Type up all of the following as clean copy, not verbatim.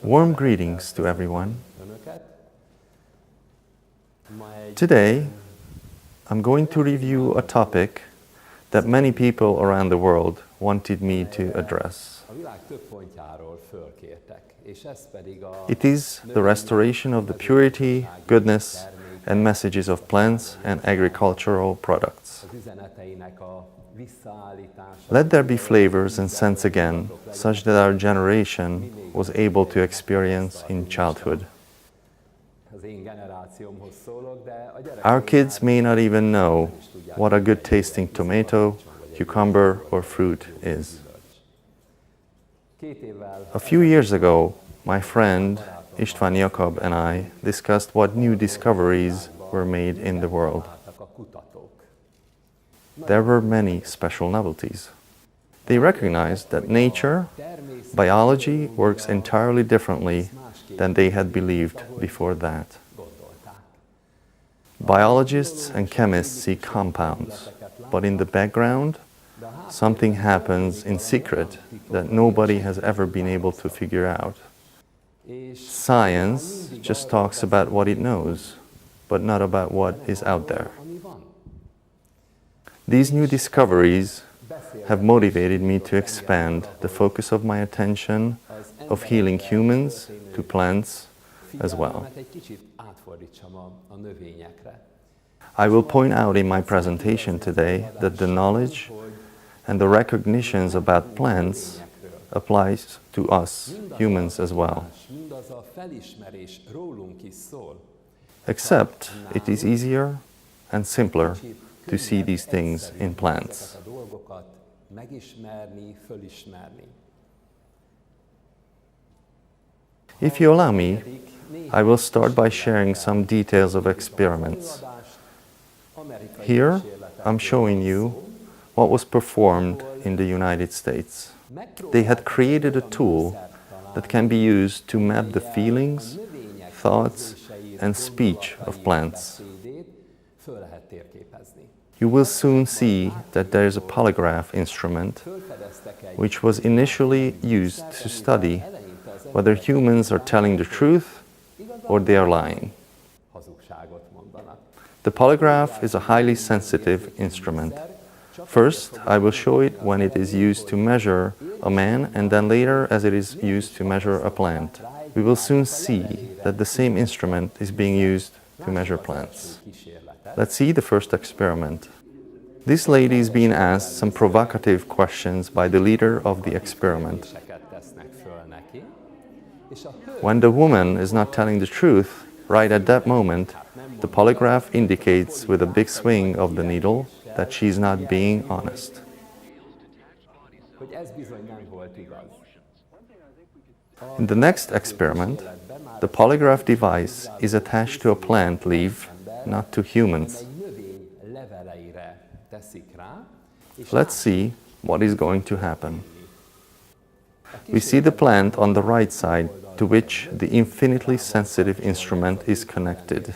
Warm greetings to everyone. Today, I'm going to review a topic that many people around the world wanted me to address. It is the restoration of the purity, goodness, and messages of plants and agricultural products. Let there be flavors and scents again, such that our generation was able to experience in childhood. Our kids may not even know what a good tasting tomato, cucumber, or fruit is. A few years ago, my friend István Jakab and I discussed what new discoveries were made in the world. There were many special novelties. They recognized that nature, biology works entirely differently than they had believed before that. Biologists and chemists see compounds, but in the background, something happens in secret that nobody has ever been able to figure out. Science just talks about what it knows, but not about what is out there. These new discoveries have motivated me to expand the focus of my attention of healing humans to plants as well. I will point out in my presentation today that the knowledge and the recognitions about plants applies to us, humans as well. Except it is easier and simpler to see these things in plants. If you allow me, I will start by sharing some details of experiments. Here, I'm showing you what was performed in the United States. They had created a tool that can be used to map the feelings, thoughts, and speech of plants. You will soon see that there is a polygraph instrument which was initially used to study whether humans are telling the truth or they are lying. The polygraph is a highly sensitive instrument. First, I will show it when it is used to measure a man, and then later as it is used to measure a plant. We will soon see that the same instrument is being used to measure plants. Let's see the first experiment. This lady is being asked some provocative questions by the leader of the experiment. When the woman is not telling the truth, right at that moment, the polygraph indicates with a big swing of the needle that she is not being honest. In the next experiment, the polygraph device is attached to a plant leaf, not to humans. Let's see what is going to happen. We see the plant on the right side, to which the infinitely sensitive instrument is connected.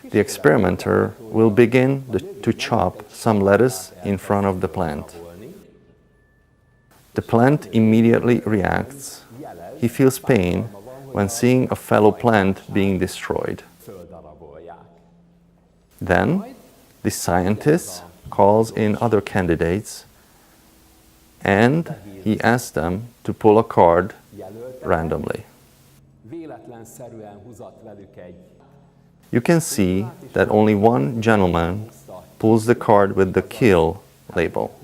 The experimenter will begin to chop some lettuce in front of the plant. The plant immediately reacts. He feels pain when seeing a fellow plant being destroyed. Then, the scientist calls in other candidates and he asks them to pull a card randomly. You can see that only one gentleman pulls the card with the kill label.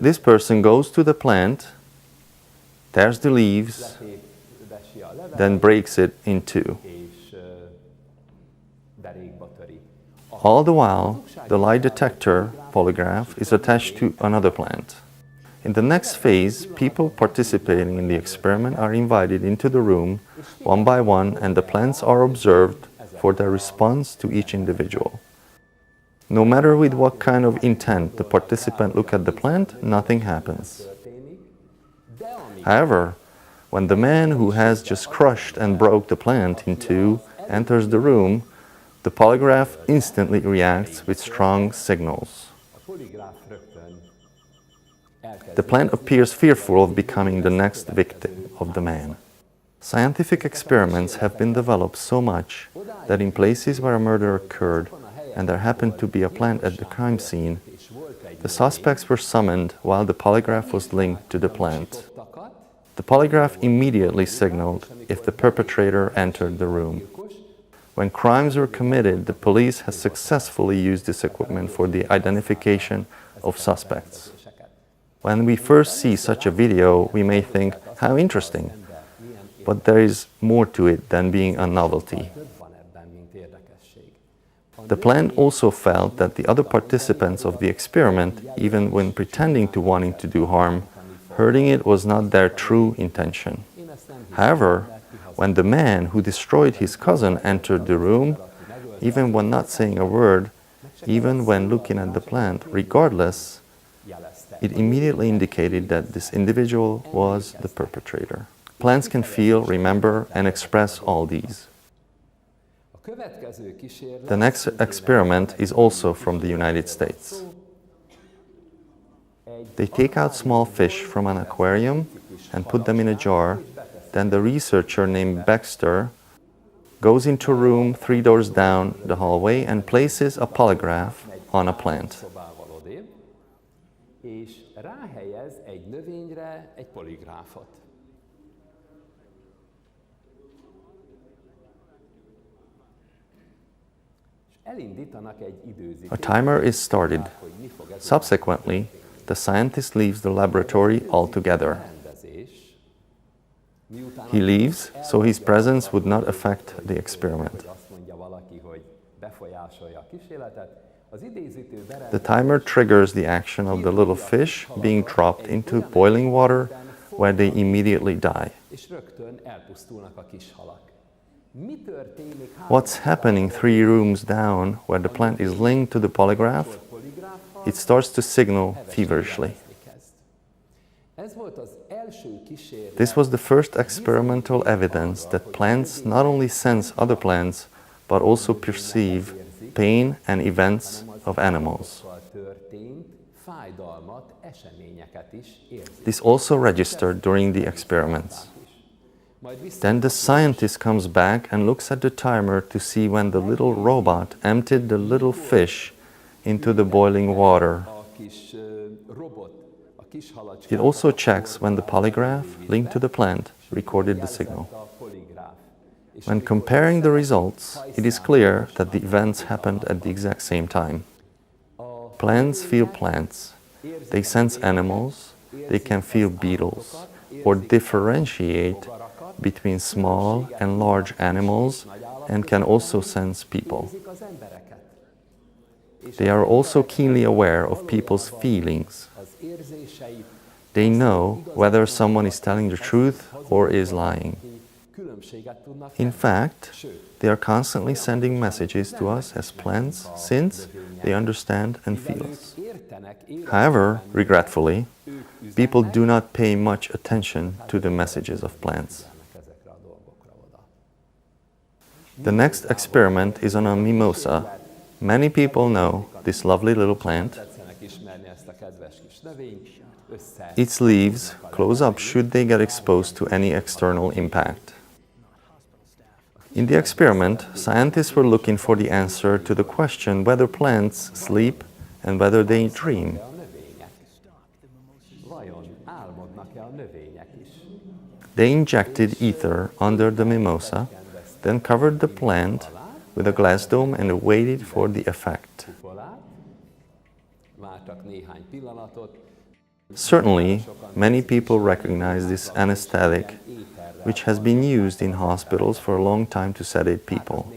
This person goes to the plant, tears the leaves, then breaks it in two. All the while, the lie detector polygraph is attached to another plant. In the next phase, people participating in the experiment are invited into the room one by one, and the plants are observed for their response to each individual. No matter with what kind of intent the participant look at the plant, nothing happens. However, when the man who has just crushed and broke the plant in two enters the room, the polygraph instantly reacts with strong signals. The plant appears fearful of becoming the next victim of the man. Scientific experiments have been developed so much that in places where a murder occurred and there happened to be a plant at the crime scene, the suspects were summoned while the polygraph was linked to the plant. The polygraph immediately signaled if the perpetrator entered the room. When crimes were committed, the police has successfully used this equipment for the identification of suspects. When we first see such a video, we may think, how interesting. But there is more to it than being a novelty. The plant also felt that the other participants of the experiment, even when pretending to wanting to do harm, hurting it was not their true intention. However, when the man who destroyed his cousin entered the room, even when not saying a word, even when looking at the plant, regardless, it immediately indicated that this individual was the perpetrator. Plants can feel, remember, and express all these. The next experiment is also from the United States. They take out small fish from an aquarium and put them in a jar. Then the researcher named Baxter goes into a room 3 doors down the hallway and places a polygraph on a plant. A timer is started. Subsequently, the scientist leaves the laboratory altogether. He leaves, so his presence would not affect the experiment. The timer triggers the action of the little fish being dropped into boiling water, where they immediately die. What's happening 3 rooms down, where the plant is linked to the polygraph? It starts to signal feverishly. This was the first experimental evidence that plants not only sense other plants, but also perceive pain and events of animals. This also registered during the experiments. Then the scientist comes back and looks at the timer to see when the little robot emptied the little fish into the boiling water. It also checks when the polygraph linked to the plant recorded the signal. When comparing the results, it is clear that the events happened at the exact same time. Plants feel plants. They sense animals. They can feel beetles or differentiate between small and large animals and can also sense people. They are also keenly aware of people's feelings. They know whether someone is telling the truth or is lying. In fact, they are constantly sending messages to us as plants since they understand and feel us. However, regretfully, people do not pay much attention to the messages of plants. The next experiment is on a mimosa. Many people know this lovely little plant. Its leaves close up should they get exposed to any external impact. In the experiment, scientists were looking for the answer to the question whether plants sleep and whether they dream. They injected ether under the mimosa, then covered the plant with a glass dome and waited for the effect. Certainly, many people recognize this anesthetic, which has been used in hospitals for a long time to sedate people.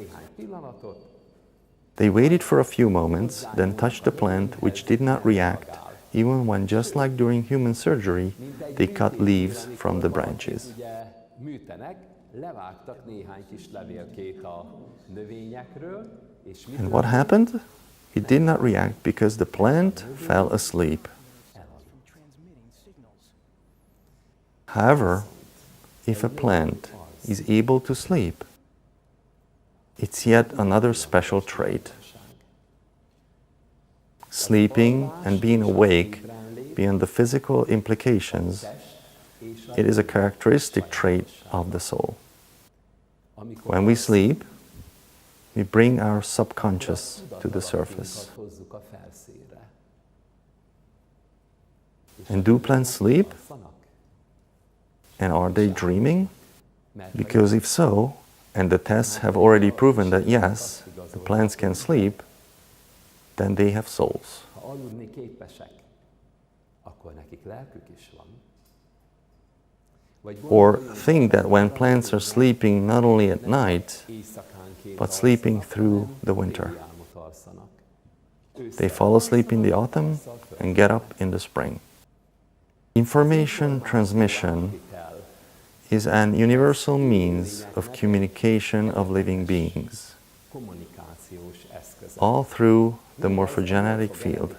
They waited for a few moments, then touched the plant, which did not react, even when, just like during human surgery, they cut leaves from the branches. And what happened? It did not react because the plant fell asleep. However, if a plant is able to sleep, it's yet another special trait. Sleeping and being awake beyond the physical implications, it is a characteristic trait of the soul. When we sleep, we bring our subconscious to the surface. And do plants sleep? And are they dreaming? Because if so, and the tests have already proven that yes, the plants can sleep, then they have souls. Or think that when plants are sleeping not only at night, but sleeping through the winter. They fall asleep in the autumn and get up in the spring. Information transmission is an universal means of communication of living beings, all through the morphogenetic field.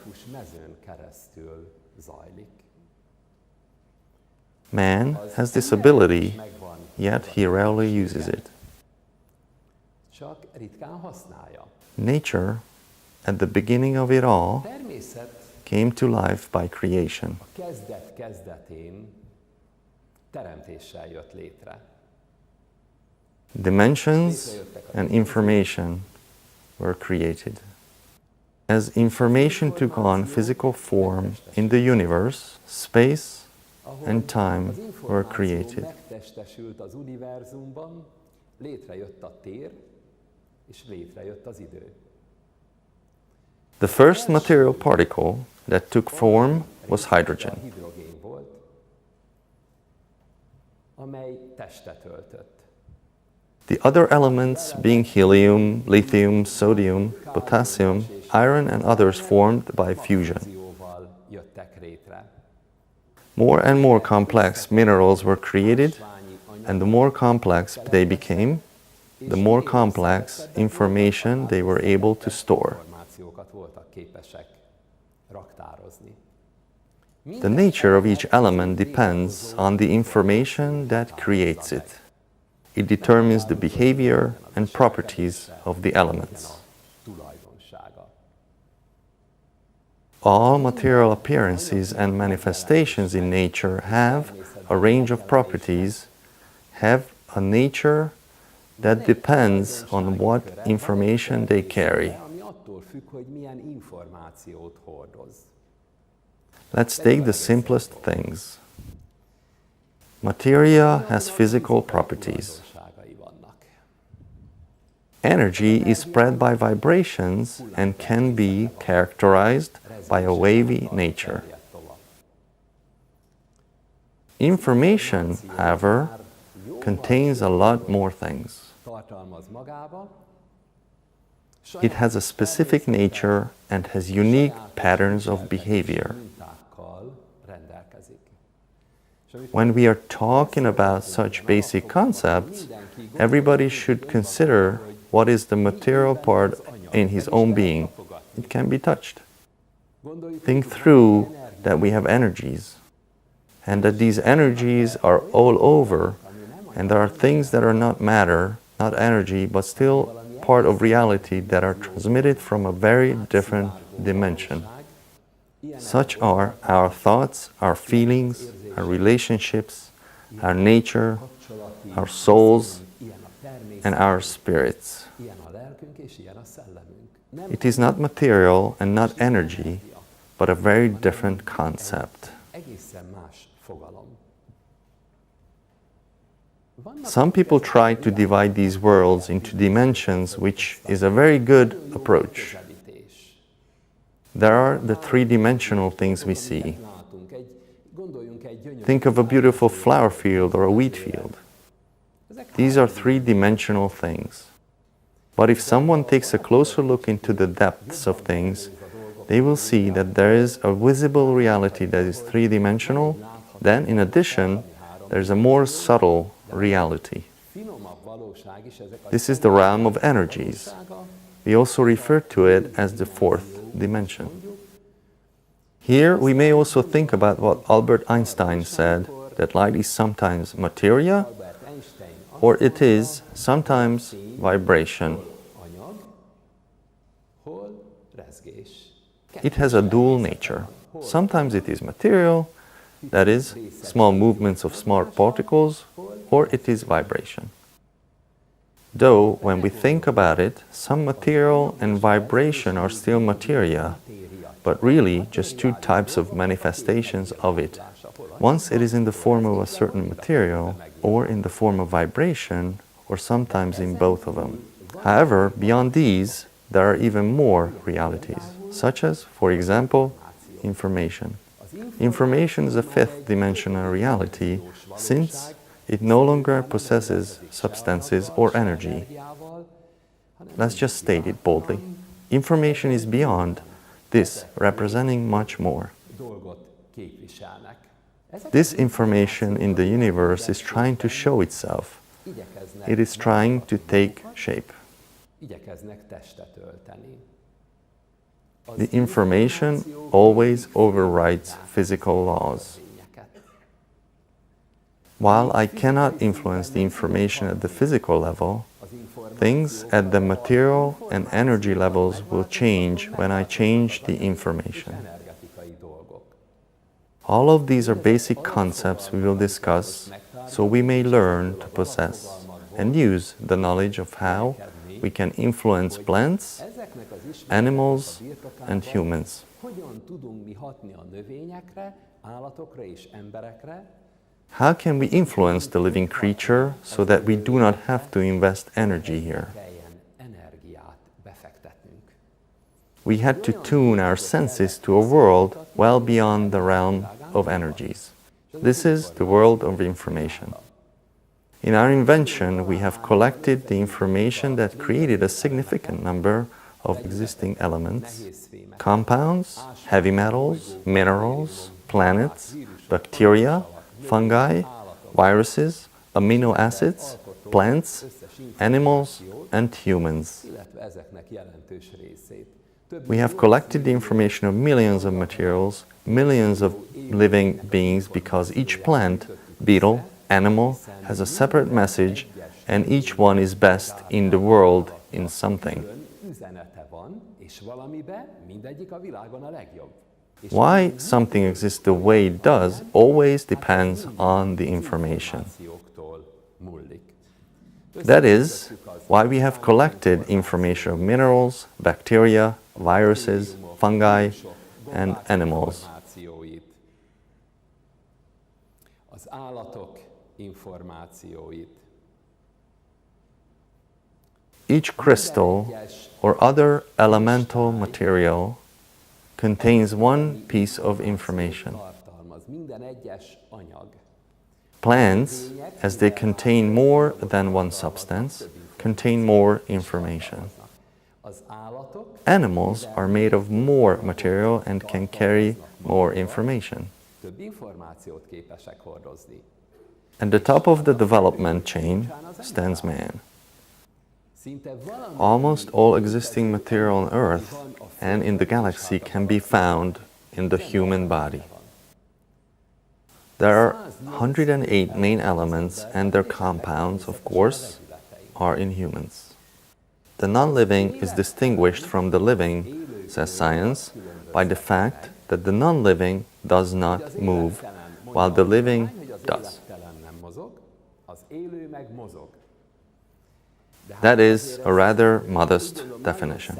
Man has this ability, yet he rarely uses it. Nature, at the beginning of it all, came to life by creation. Dimensions and information were created. As information took on physical form in the universe, space and time were created. The first material particle that took form was hydrogen. The other elements, being helium, lithium, sodium, potassium, iron and others, formed by fusion. More and more complex minerals were created, and the more complex they became, the more complex information they were able to store. The nature of each element depends on the information that creates it. It determines the behavior and properties of the elements. All material appearances and manifestations in nature have a range of properties, have a nature that depends on what information they carry. Let's take the simplest things. Materia has physical properties. Energy is spread by vibrations and can be characterized by a wavy nature. Information, however, contains a lot more things. It has a specific nature and has unique patterns of behavior. When we are talking about such basic concepts, everybody should consider what is the material part in his own being. It can be touched. Think through that we have energies, and that these energies are all over, and there are things that are not matter, not energy, but still part of reality that are transmitted from a very different dimension. Such are our thoughts, our feelings, our relationships, our nature, our souls, and our spirits. It is not material and not energy, but a very different concept. Some people try to divide these worlds into dimensions, which is a very good approach. There are the three-dimensional things we see. Think of a beautiful flower field or a wheat field. These are three-dimensional things. But if someone takes a closer look into the depths of things, they will see that there is a visible reality that is three-dimensional. Then, in addition, there is a more subtle reality. This is the realm of energies. We also refer to it as the fourth dimension. Here we may also think about what Albert Einstein said, that light is sometimes materia, or it is sometimes vibration. It has a dual nature. Sometimes it is material, that is, small movements of small particles, or it is vibration. Though, when we think about it, some material and vibration are still materia, but really just two types of manifestations of it. Once it is in the form of a certain material, or in the form of vibration, or sometimes in both of them. However, beyond these, there are even more realities, such as, for example, information. Information is a fifth-dimensional reality, since it no longer possesses substances or energy. Let's just state it boldly. Information is beyond this, representing much more. This information in the universe is trying to show itself. It is trying to take shape. The information always overrides physical laws. While I cannot influence the information at the physical level, things at the material and energy levels will change when I change the information. All of these are basic concepts we will discuss, so we may learn to possess and use the knowledge of how we can influence plants, animals, and humans. How can we influence the living creature so that we do not have to invest energy here? We had to tune our senses to a world well beyond the realm of energies. This is the world of information. In our invention, we have collected the information that created a significant number of existing elements, compounds, heavy metals, minerals, planets, bacteria, fungi, viruses, amino acids, plants, animals, and humans. We have collected the information of millions of materials, millions of living beings, because each plant, beetle, animal has a separate message, and each one is best in the world in something. Why something exists the way it does always depends on the information. That is why we have collected information of minerals, bacteria, viruses, fungi, and animals. Each crystal or other elemental material contains one piece of information. Plants, as they contain more than one substance, contain more information. Animals are made of more material and can carry more information. At the top of the development chain stands man. Almost all existing material on Earth and in the galaxy can be found in the human body. There are 108 main elements, and their compounds, of course, are in humans. The non-living is distinguished from the living, says science, by the fact that the non-living does not move, while the living does. That is a rather modest definition.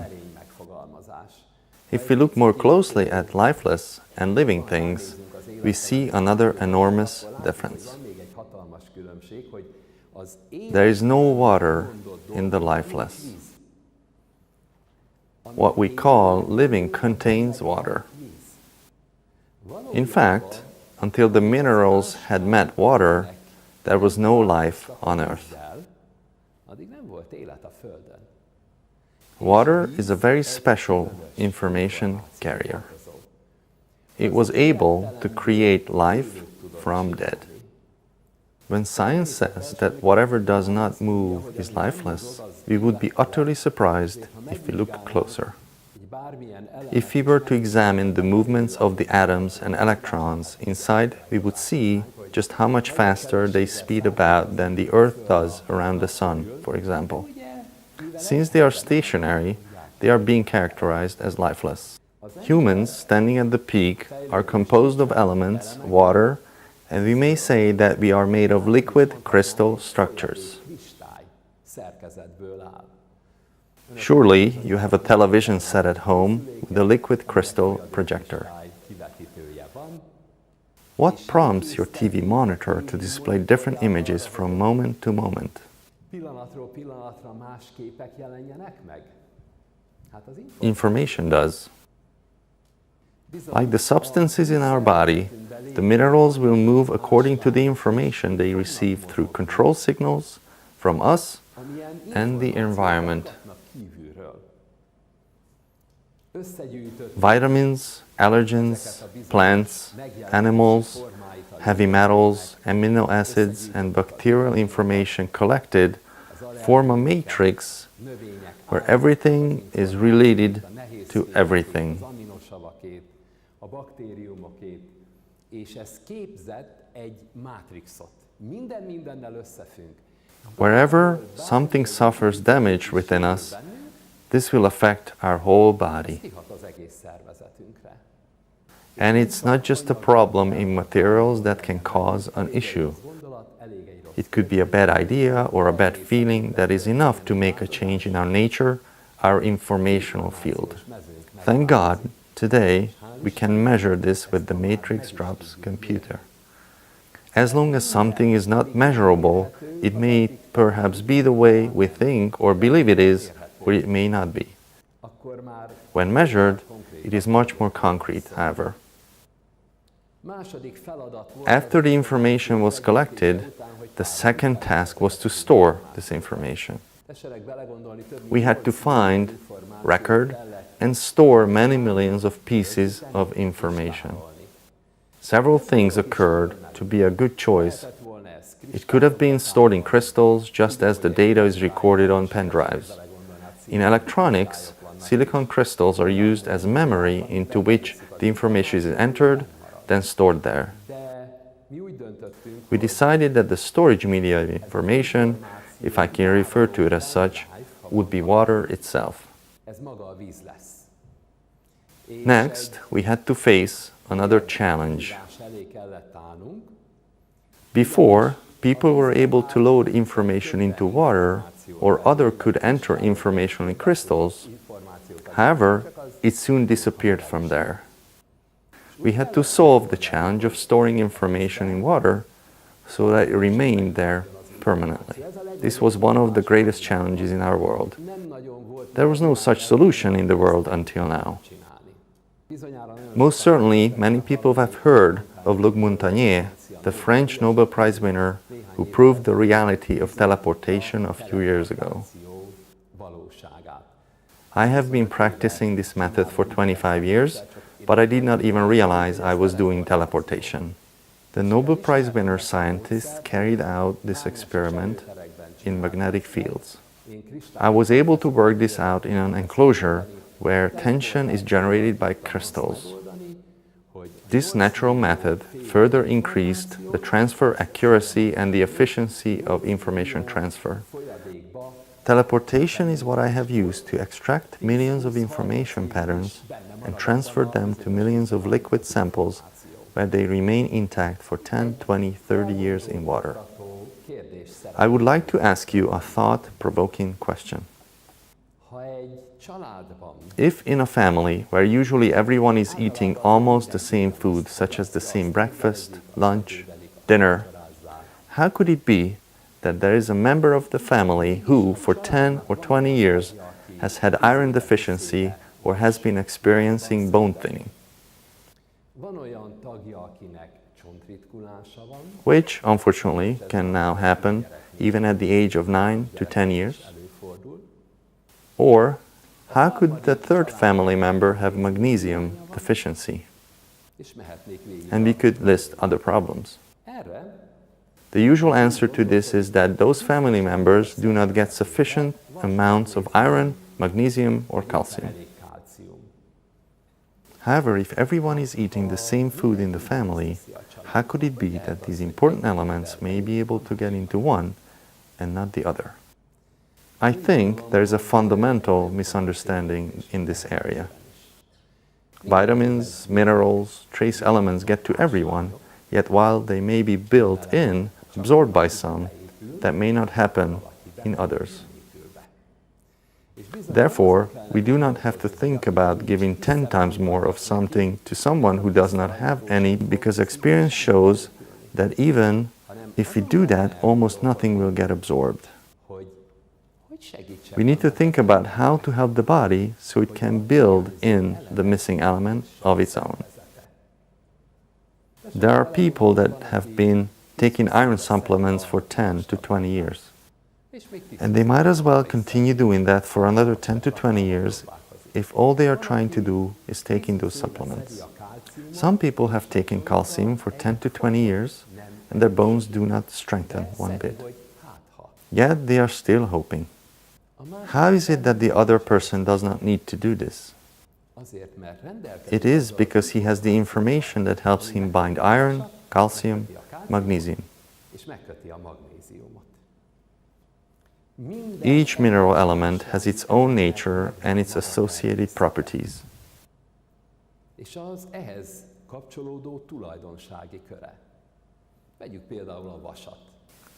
If we look more closely at lifeless and living things, we see another enormous difference. There is no water in the lifeless. What we call living contains water. In fact, until the minerals had met water, there was no life on Earth. Water is a very special information carrier. It was able to create life from dead. When science says that whatever does not move is lifeless, we would be utterly surprised if we looked closer. If we were to examine the movements of the atoms and electrons inside, we would see just how much faster they speed about than the Earth does around the Sun, for example. Since they are stationary, they are being characterized as lifeless. Humans, standing at the peak, are composed of elements, water, and we may say that we are made of liquid crystal structures. Surely, you have a television set at home with a liquid crystal projector. What prompts your TV monitor to display different images from moment to moment? Information does. Like the substances in our body, the minerals will move according to the information they receive through control signals from us and the environment. Vitamins, allergens, plants, animals, heavy metals, amino acids, and bacterial information collected form a matrix where everything is related to everything. Wherever something suffers damage within us, this will affect our whole body. And it's not just a problem in materials that can cause an issue. It could be a bad idea or a bad feeling that is enough to make a change in our nature, our informational field. Thank God, today, we can measure this with the matrix drops computer. As long as something is not measurable, it may perhaps be the way we think or believe it is, or it may not be. When measured, it is much more concrete, however. After the information was collected, the second task was to store this information. We had to find, record, and store many millions of pieces of information. Several things occurred to be a good choice. It could have been stored in crystals, just as the data is recorded on pen drives. In electronics, silicon crystals are used as memory into which the information is entered, then stored there. We decided that the storage media of information, if I can refer to it as such, would be water itself. Next, we had to face another challenge. Before, people were able to load information into water, or others could enter information in crystals. However, it soon disappeared from there. We had to solve the challenge of storing information in water so that it remained there permanently. This was one of the greatest challenges in our world. There was no such solution in the world until now. Most certainly, many people have heard of Luc Montagnier, the French Nobel Prize winner who proved the reality of teleportation a few years ago. I have been practicing this method for 25 years, but I did not even realize I was doing teleportation. The Nobel Prize winner scientists carried out this experiment in magnetic fields. I was able to work this out in an enclosure where tension is generated by crystals. This natural method further increased the transfer accuracy and the efficiency of information transfer. Teleportation is what I have used to extract millions of information patterns and transfer them to millions of liquid samples where they remain intact for 10, 20, 30 years in water. I would like to ask you a thought-provoking question. If in a family where usually everyone is eating almost the same food, such as the same breakfast, lunch, dinner, how could it be that there is a member of the family who, for 10 or 20 years, has had iron deficiency or has been experiencing bone thinning? Which, unfortunately, can now happen even at the age of 9 to 10 years. Or, how could the third family member have magnesium deficiency? And we could list other problems. The usual answer to this is that those family members do not get sufficient amounts of iron, magnesium, or calcium. However, if everyone is eating the same food in the family, how could it be that these important elements may be able to get into one and not the other? I think there is a fundamental misunderstanding in this area. Vitamins, minerals, trace elements get to everyone, yet while they may be built in, absorbed by some, that may not happen in others. Therefore, we do not have to think about giving 10 times more of something to someone who does not have any, because experience shows that even if we do that, almost nothing will get absorbed. We need to think about how to help the body so it can build in the missing element of its own. There are people that have been taking iron supplements for 10 to 20 years. And they might as well continue doing that for another 10 to 20 years if all they are trying to do is taking those supplements. Some people have taken calcium for 10 to 20 years and their bones do not strengthen one bit. Yet they are still hoping. How is it that the other person does not need to do this? It is because he has the information that helps him bind iron, calcium, magnesium. Each mineral element has its own nature and its associated properties.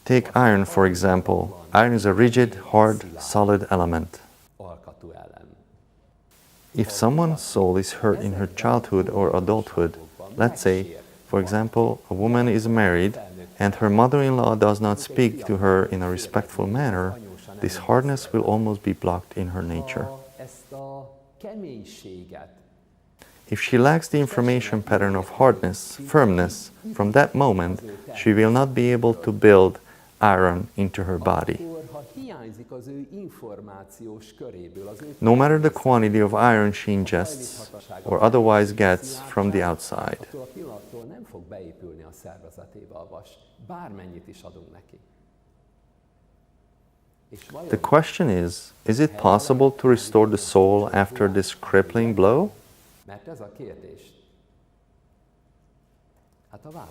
Take iron, for example. Iron is a rigid, hard, solid element. If someone's soul is hurt in her childhood or adulthood, let's say, for example, a woman is married and her mother-in-law does not speak to her in a respectful manner, this hardness will almost be blocked in her nature. If she lacks the information pattern of hardness, firmness, from that moment, she will not be able to build iron into her body. No matter the quantity of iron she ingests or otherwise gets from the outside. The question is it possible to restore the soul after this crippling blow?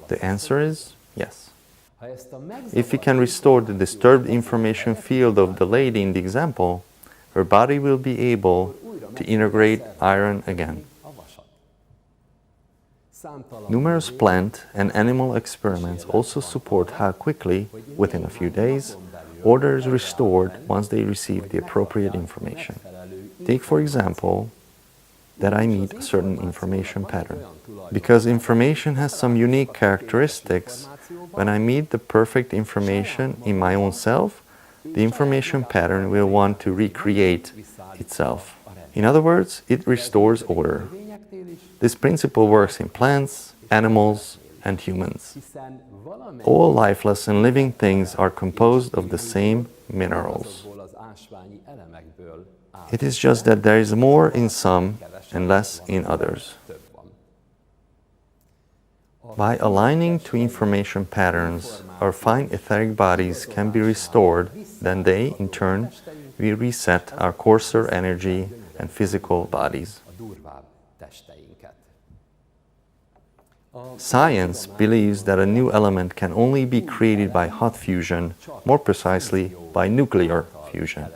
The answer is yes. If we can restore the disturbed information field of the lady in the example, her body will be able to integrate iron again. Numerous plant and animal experiments also support how quickly, within a few days, order is restored once they receive the appropriate information. Take, for example, that I meet a certain information pattern. Because information has some unique characteristics, when I meet the perfect information in my own self, the information pattern will want to recreate itself. In other words, it restores order. This principle works in plants, animals, and humans. All lifeless and living things are composed of the same minerals. It is just that there is more in some and less in others. By aligning to information patterns, our fine etheric bodies can be restored, then they, in turn, will reset our coarser energy and physical bodies. Science believes that a new element can only be created by hot fusion, more precisely by nuclear fusion.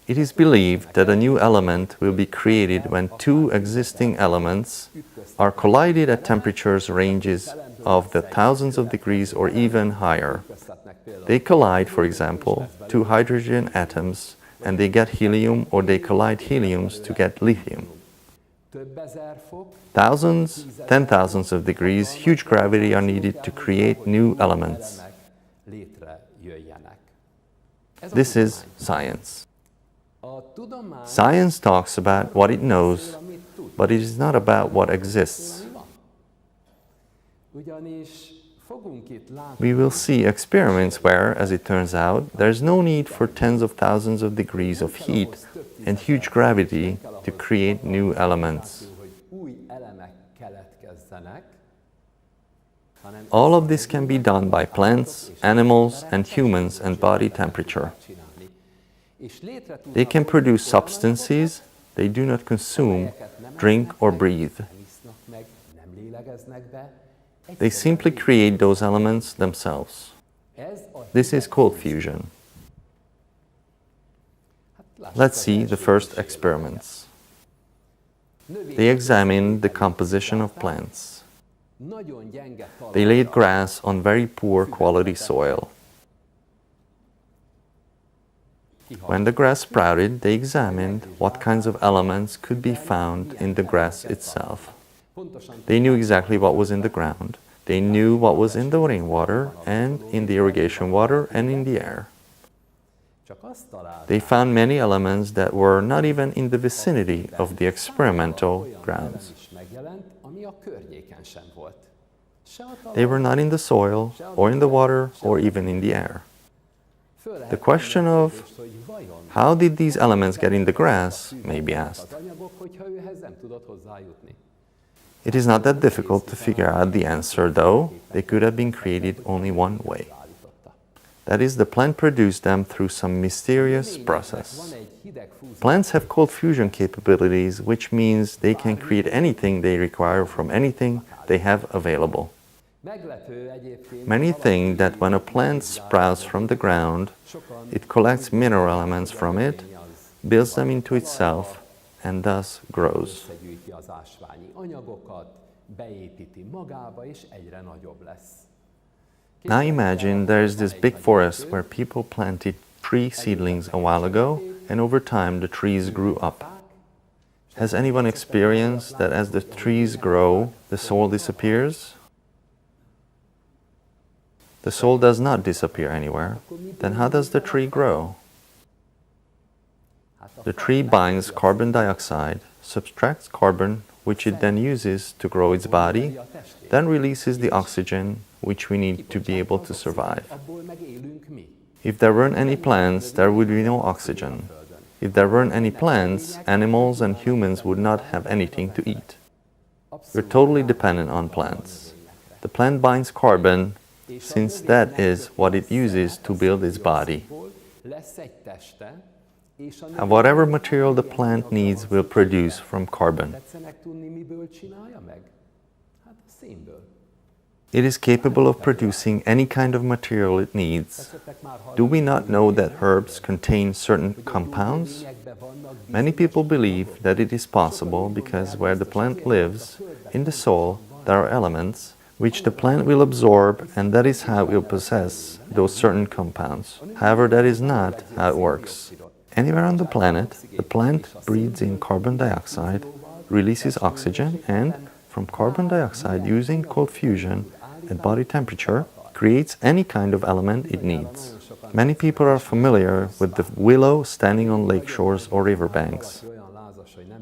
It is believed that a new element will be created when two existing elements are collided at temperatures ranges of the thousands of degrees or even higher. They collide, for example, two hydrogen atoms and they get helium, or they collide heliums to get lithium. Thousands, 10,000s of degrees, huge gravity are needed to create new elements. This is science. Science talks about what it knows, but it is not about what exists. We will see experiments where, as it turns out, there is no need for tens of thousands of degrees of heat and huge gravity to create new elements. All of this can be done by plants, animals, and humans and body temperature. They can produce substances they do not consume, drink, or breathe. They simply create those elements themselves. This is cold fusion. Let's see the first experiments. They examined the composition of plants. They laid grass on very poor quality soil. When the grass sprouted, they examined what kinds of elements could be found in the grass itself. They knew exactly what was in the ground. They knew what was in the rainwater and in the irrigation water and in the air. They found many elements that were not even in the vicinity of the experimental grounds. They were not in the soil, or in the water, or even in the air. The question of how did these elements get in the grass may be asked. It is not that difficult to figure out the answer, though they could have been created only one way. That is, the plant produced them through some mysterious process. Plants have cold fusion capabilities, which means they can create anything they require from anything they have available. Many think that when a plant sprouts from the ground, it collects mineral elements from it, builds them into itself, and thus grows. Now imagine there is this big forest where people planted tree seedlings a while ago, and over time the trees grew up. Has anyone experienced that as the trees grow, the soil disappears? The soil does not disappear anywhere. Then how does the tree grow? The tree binds carbon dioxide, subtracts carbon, which it then uses to grow its body, then releases the oxygen, which we need to be able to survive. If there weren't any plants, there would be no oxygen. If there weren't any plants, animals and humans would not have anything to eat. We're totally dependent on plants. The plant binds carbon, since that is what it uses to build its body. And whatever material the plant needs will produce from carbon. It is capable of producing any kind of material it needs. Do we not know that herbs contain certain compounds? Many people believe that it is possible because where the plant lives, in the soil, there are elements which the plant will absorb, and that is how it will possess those certain compounds. However, that is not how it works. Anywhere on the planet, the plant breathes in carbon dioxide, releases oxygen, and from carbon dioxide, using cold fusion at body temperature, creates any kind of element it needs. Many people are familiar with the willow standing on lake shores or riverbanks.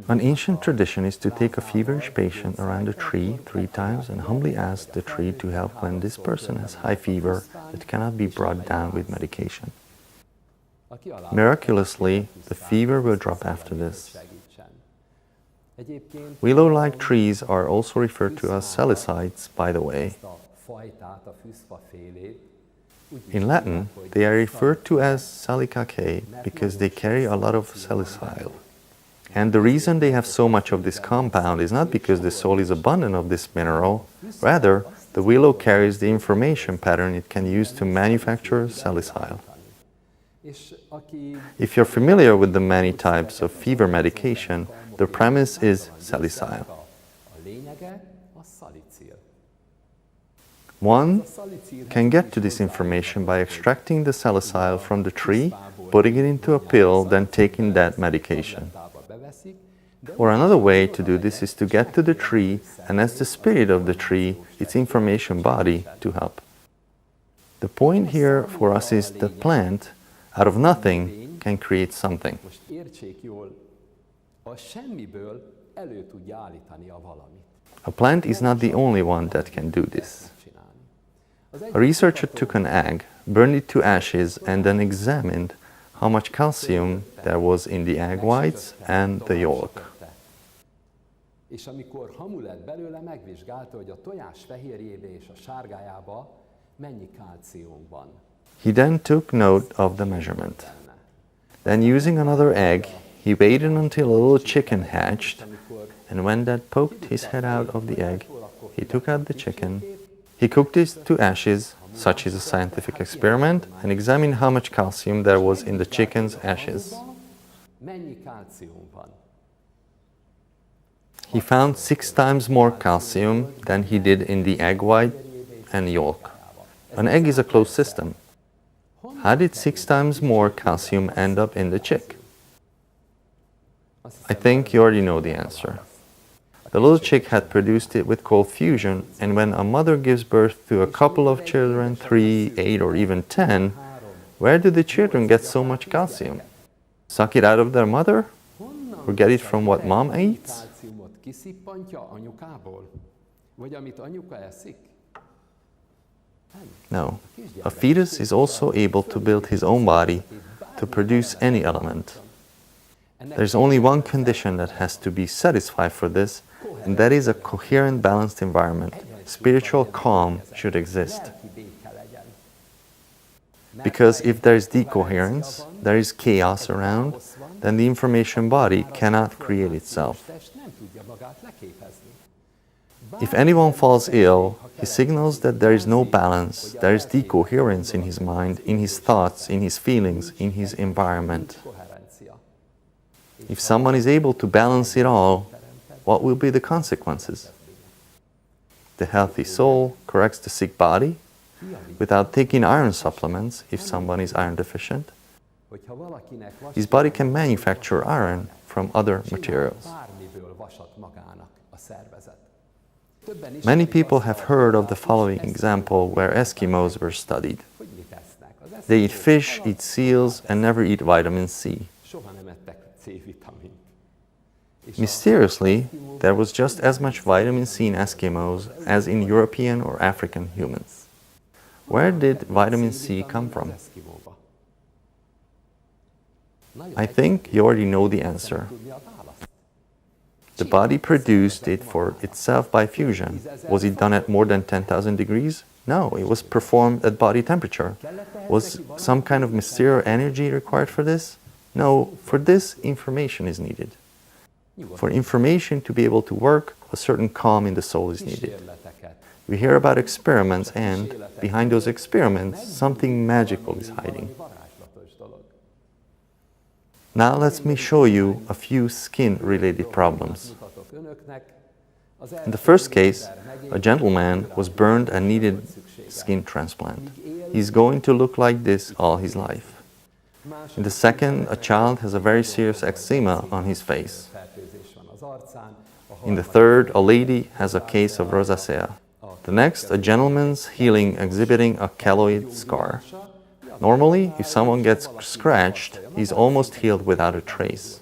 An ancient tradition is to take a feverish patient around a tree 3 times and humbly ask the tree to help when this person has high fever that cannot be brought down with medication. Miraculously, the fever will drop after this. Willow-like trees are also referred to as salicides, by the way. In Latin, they are referred to as salicaceae because they carry a lot of salicyle. And the reason they have so much of this compound is not because the soil is abundant of this mineral, rather, the willow carries the information pattern it can use to manufacture salicyle. If you're familiar with the many types of fever medication, the premise is salicyle. One can get to this information by extracting the salicyle from the tree, putting it into a pill, then taking that medication. Or another way to do this is to get to the tree and ask the spirit of the tree, its information body, to help. The point here for us is the plant, out of nothing, can create something. A plant is not the only one that can do this. A researcher took an egg, burned it to ashes, and then examined how much calcium there was in the egg whites and the yolk. És amikor hamu lett belőle, megvizsgálta, hogy a tojás fehérjébe és a sárgájába mennyi kálcium van. He then took note of the measurement. Then, using another egg, he waited until a little chicken hatched, and when that poked his head out of the egg, he took out the chicken. He cooked it to ashes, such is a scientific experiment, and examined how much calcium there was in the chicken's ashes. Mennyi kálcium van? He found 6 times more calcium than he did in the egg white and yolk. An egg is a closed system. How did 6 times more calcium end up in the chick? I think you already know the answer. The little chick had produced it with cold fusion, and when a mother gives birth to a couple of children, 3, 8, or even 10, where do the children get so much calcium? Suck it out of their mother? Or get it from what mom eats? No. A fetus is also able to build his own body to produce any element. There's only one condition that has to be satisfied for this, and that is a coherent, balanced environment. Spiritual calm should exist. Because if there is decoherence, there is chaos around, then the information body cannot create itself. If anyone falls ill, he signals that there is no balance, there is decoherence in his mind, in his thoughts, in his feelings, in his environment. If someone is able to balance it all, what will be the consequences? The healthy soul corrects the sick body without taking iron supplements if someone is iron deficient. His body can manufacture iron from other materials. Many people have heard of the following example where Eskimos were studied. They eat fish, eat seals, and never eat vitamin C. Mysteriously, there was just as much vitamin C in Eskimos as in European or African humans. Where did vitamin C come from? I think you already know the answer. The body produced it for itself by fusion. Was it done at more than 10,000 degrees? No, it was performed at body temperature. Was some kind of mysterious energy required for this? No, for this, information is needed. For information to be able to work, a certain calm in the soul is needed. We hear about experiments, and behind those experiments, something magical is hiding. Now let me show you a few skin-related problems. In the first case, a gentleman was burned and needed skin transplant. He's going to look like this all his life. In the second, a child has a very serious eczema on his face. In the third, a lady has a case of rosacea. The next, a gentleman's healing exhibiting a keloid scar. Normally, if someone gets scratched, he's almost healed without a trace.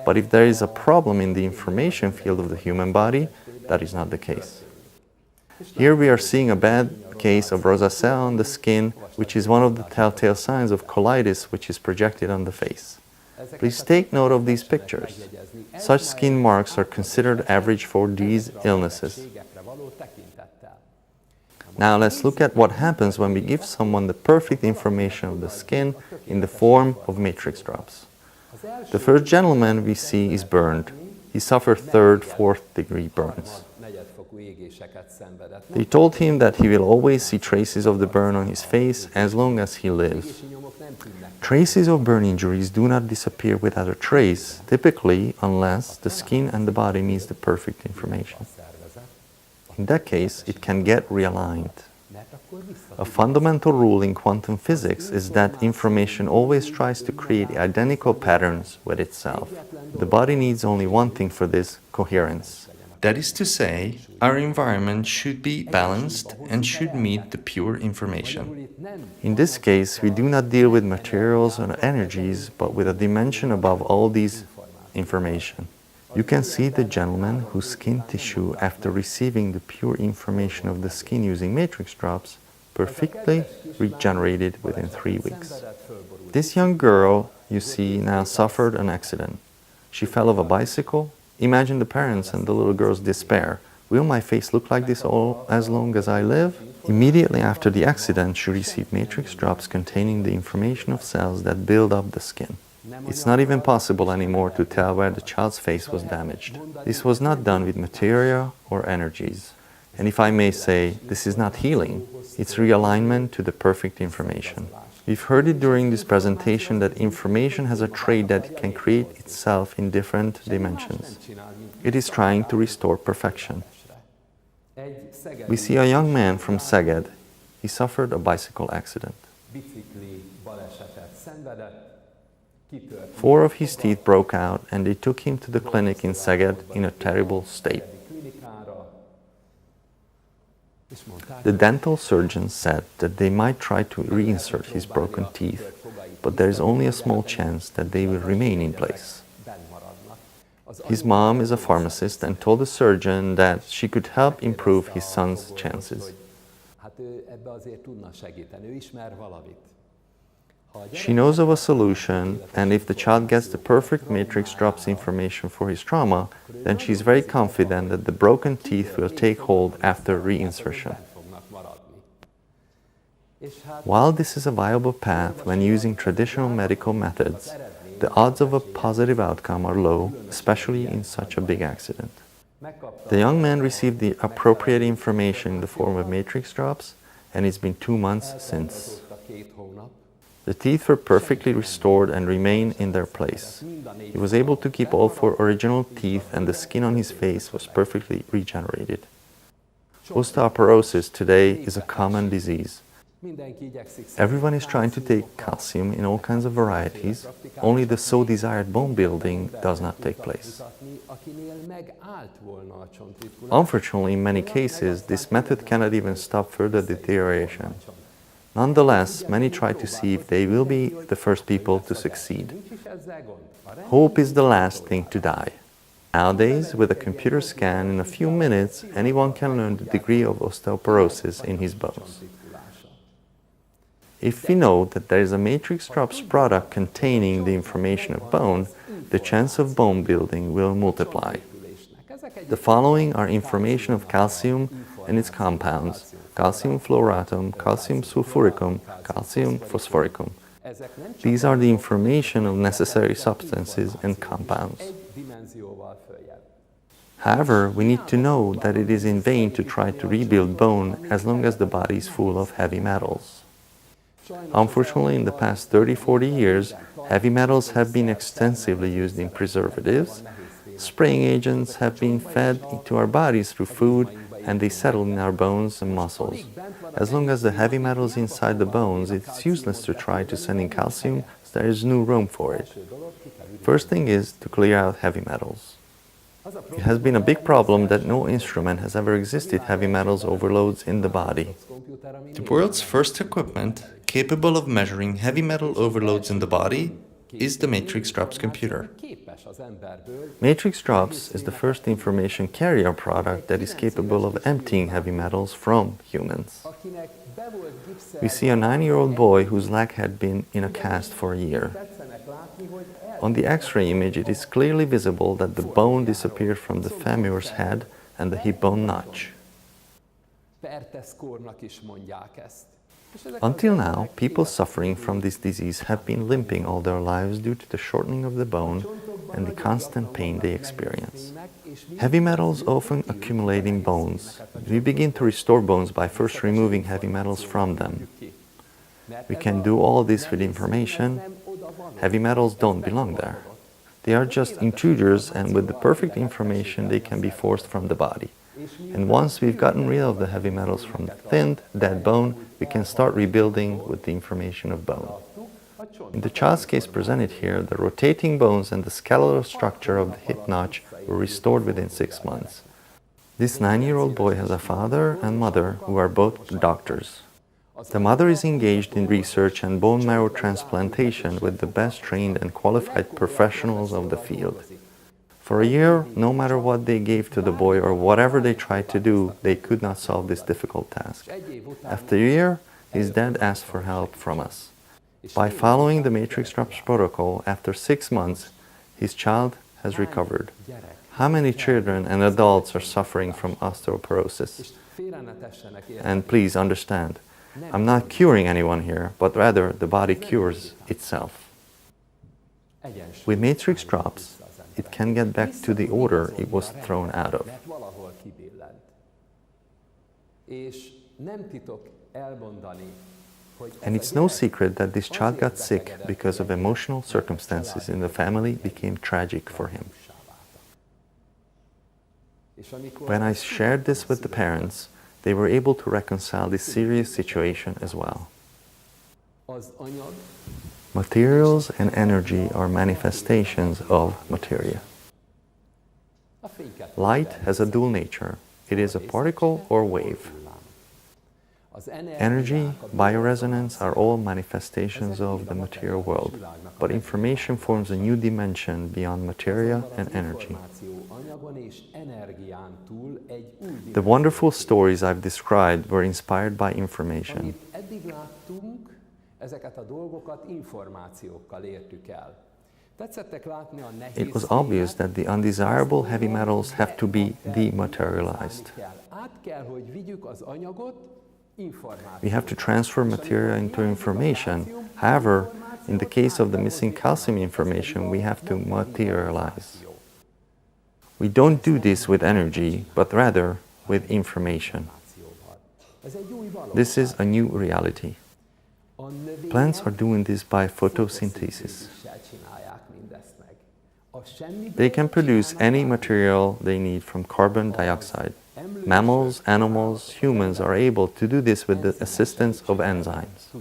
But if there is a problem in the information field of the human body, that is not the case. Here we are seeing a bad case of rosacea on the skin, which is one of the telltale signs of colitis which is projected on the face. Please take note of these pictures. Such skin marks are considered average for these illnesses. Now let's look at what happens when we give someone the perfect information of the skin in the form of matrix drops. The first gentleman we see is burned. He suffered 3rd, 4th degree burns. They told him that he will always see traces of the burn on his face as long as he lives. Traces of burn injuries do not disappear without a trace, typically unless the skin and the body needs the perfect information. In that case, it can get realigned. A fundamental rule in quantum physics is that information always tries to create identical patterns with itself. The body needs only one thing for this: coherence. That is to say, our environment should be balanced and should meet the pure information. In this case, we do not deal with materials or energies, but with a dimension above all these information. You can see the gentleman whose skin tissue, after receiving the pure information of the skin using matrix drops, perfectly regenerated within 3 weeks. This young girl, you see, now suffered an accident. She fell off a bicycle. Imagine the parents and the little girl's despair. Will my face look like this all as long as I live? Immediately after the accident, she received matrix drops containing the information of cells that build up the skin. It's not even possible anymore to tell where the child's face was damaged. This was not done with materia or energies. And if I may say, this is not healing, it's realignment to the perfect information. We've heard it during this presentation that information has a trait that it can create itself in different dimensions. It is trying to restore perfection. We see a young man from Szeged. He suffered a bicycle accident. 4 of his teeth broke out and they took him to the clinic in Szeged in a terrible state. The dental surgeon said that they might try to reinsert his broken teeth, but there is only a small chance that they will remain in place. His mom is a pharmacist and told the surgeon that she could help improve his son's chances. She knows of a solution, and if the child gets the perfect matrix drops information for his trauma, then she's very confident that the broken teeth will take hold after reinsertion. While this is a viable path when using traditional medical methods, the odds of a positive outcome are low, especially in such a big accident. The young man received the appropriate information in the form of matrix drops, and it's been 2 months since. The teeth were perfectly restored and remain in their place. He was able to keep all 4 original teeth and the skin on his face was perfectly regenerated. Osteoporosis today is a common disease. Everyone is trying to take calcium in all kinds of varieties, only the so desired bone building does not take place. Unfortunately, in many cases, this method cannot even stop further deterioration. Nonetheless, many try to see if they will be the first people to succeed. Hope is the last thing to die. Nowadays, with a computer scan, in a few minutes, anyone can learn the degree of osteoporosis in his bones. If we know that there is a matrix drops product containing the information of bone, the chance of bone building will multiply. The following are information of calcium and its compounds: calcium fluoratum, calcium sulfuricum, calcium phosphoricum. These are the information of necessary substances and compounds. However, we need to know that it is in vain to try to rebuild bone as long as the body is full of heavy metals. Unfortunately, in the past 30-40 years, heavy metals have been extensively used in preservatives. Spraying agents have been fed into our bodies through food, and they settle in our bones and muscles. As long as the heavy metal is inside the bones, it's useless to try to send in calcium, as there is no room for it. First thing is to clear out heavy metals. It has been a big problem that no instrument has ever existed heavy metals overloads in the body. The world's first equipment capable of measuring heavy metal overloads in the body is the matrix drops computer. Matrix drops is the first information carrier product that is capable of emptying heavy metals from humans. We see a 9-year-old boy whose leg had been in a cast for a year. On the X-ray image, it is clearly visible that the bone disappeared from the femur's head and the hip bone notch. Until now, people suffering from this disease have been limping all their lives due to the shortening of the bone and the constant pain they experience. Heavy metals often accumulate in bones. We begin to restore bones by first removing heavy metals from them. We can do all this with information. Heavy metals don't belong there. They are just intruders, and with the perfect information they can be forced from the body. And once we've gotten rid of the heavy metals from the thinned, dead bone, we can start rebuilding with the information of bone. In the child's case presented here, the rotating bones and the skeletal structure of the hip notch were restored within 6 months. This 9-year-old boy has a father and mother who are both doctors. The mother is engaged in research and bone marrow transplantation with the best trained and qualified professionals of the field. For a year, no matter what they gave to the boy or whatever they tried to do, they could not solve this difficult task. After a year, his dad asked for help from us. By following the matrix drops protocol, after 6 months, his child has recovered. How many children and adults are suffering from osteoporosis? And please understand, I'm not curing anyone here, but rather the body cures itself. With matrix drops, it can get back to the order it was thrown out of. And it's no secret that this child got sick because of emotional circumstances in the family became tragic for him. When I shared this with the parents, they were able to reconcile this serious situation as well. Materials and energy are manifestations of materia. Light has a dual nature. It is a particle or wave. Energy, bioresonance are all manifestations of the material world, but information forms a new dimension beyond materia and energy. The wonderful stories I've described were inspired by information. It was obvious that the undesirable heavy metals have to be dematerialized. We have to transfer material into information. However, in the case of the missing calcium information, we have to materialize. We don't do this with energy, but rather with information. This is a new reality. Plants are doing this by photosynthesis. They can produce any material they need from carbon dioxide. Mammals, animals, humans are able to do this with the assistance of enzymes.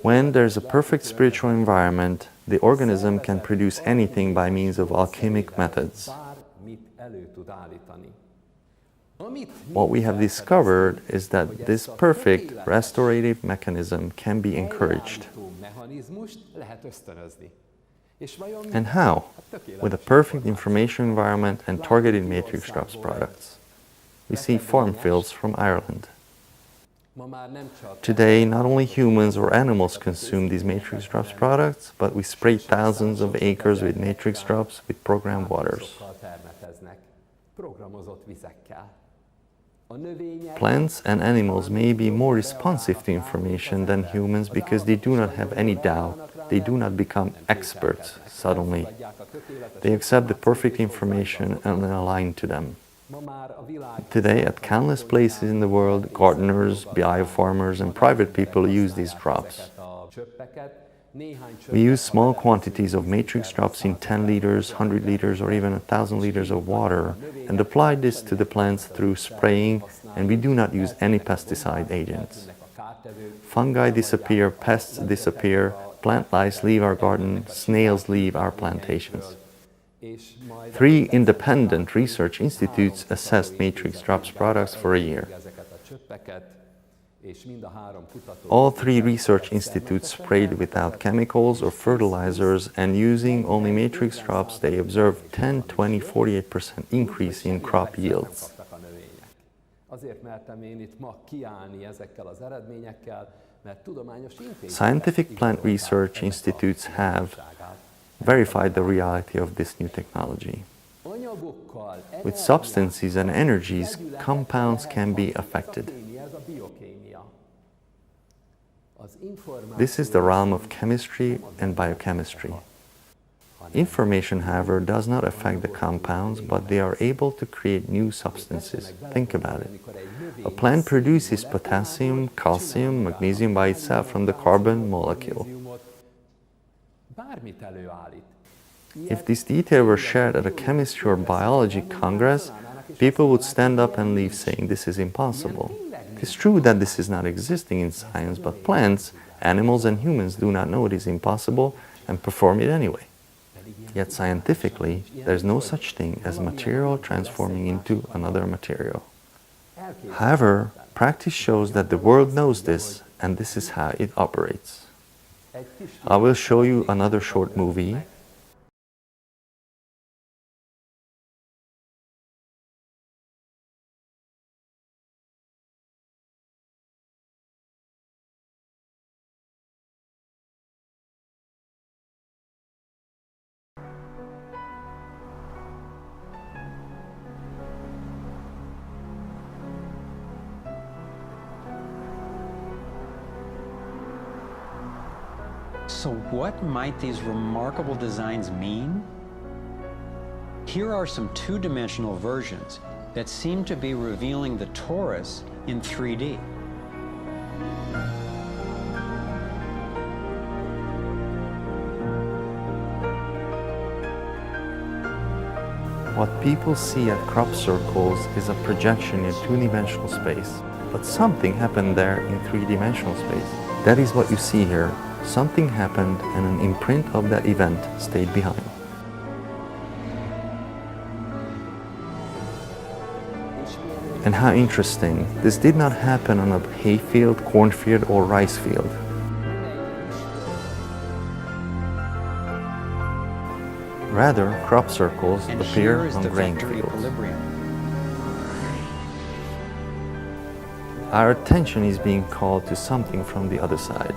When there's a perfect spiritual environment, the organism can produce anything by means of alchemic methods. What we have discovered is that this perfect restorative mechanism can be encouraged. And how? With a perfect information environment and targeted matrix drops products. We see farm fields from Ireland. Today, not only humans or animals consume these matrix drops products, but we spray thousands of acres with matrix drops with programmed waters. Plants and animals may be more responsive to information than humans because they do not have any doubt. They do not become experts suddenly. They accept the perfect information and align to them. Today, at countless places in the world, gardeners, biofarmers, and private people use these drops. We use small quantities of matrix drops in 10 liters, 100 liters, or even 1,000 liters of water and apply this to the plants through spraying, and we do not use any pesticide agents. Fungi disappear, pests disappear, plant lice leave our garden, snails leave our plantations. 3 independent research institutes assessed matrix drops products for a year. All 3 research institutes sprayed without chemicals or fertilizers, and using only matrix drops, they observed 10, 20, 48% increase in crop yields. Scientific plant research institutes have verified the reality of this new technology. With substances and energies, compounds can be affected. This is the realm of chemistry and biochemistry. Information, however, does not affect the compounds, but they are able to create new substances. Think about it. A plant produces potassium, calcium, magnesium by itself from the carbon molecule. If this detail were shared at a chemistry or biology congress, people would stand up and leave saying this is impossible. It's true that this is not existing in science, but plants, animals, and humans do not know it is impossible and perform it anyway. Yet scientifically, there is no such thing as material transforming into another material. However, practice shows that the world knows this, and this is how it operates. I will show you another short movie. So what might these remarkable designs mean? Here are some 2-dimensional versions, that seem to be revealing the torus in 3D. What people see at crop circles is a projection in two-dimensional space, but something happened there in three-dimensional space. That is what you see here. Something happened and an imprint of that event stayed behind. And how interesting, this did not happen on a hayfield, cornfield, or rice field. Rather, crop circles And appear here is on the grain vector fields. equilibrium. Our attention is being called to something from the other side.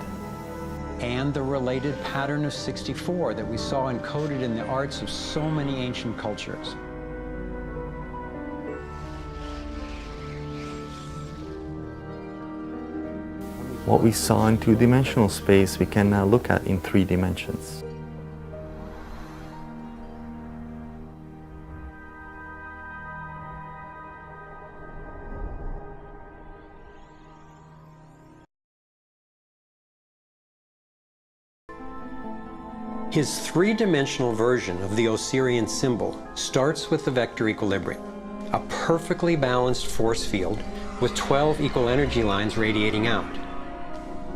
And the related pattern of 64 that we saw encoded in the arts of so many ancient cultures. What we saw in two-dimensional space, we can now look at in three dimensions. His three-dimensional version of the Osirian symbol starts with the vector equilibrium, a perfectly balanced force field with 12 equal energy lines radiating out.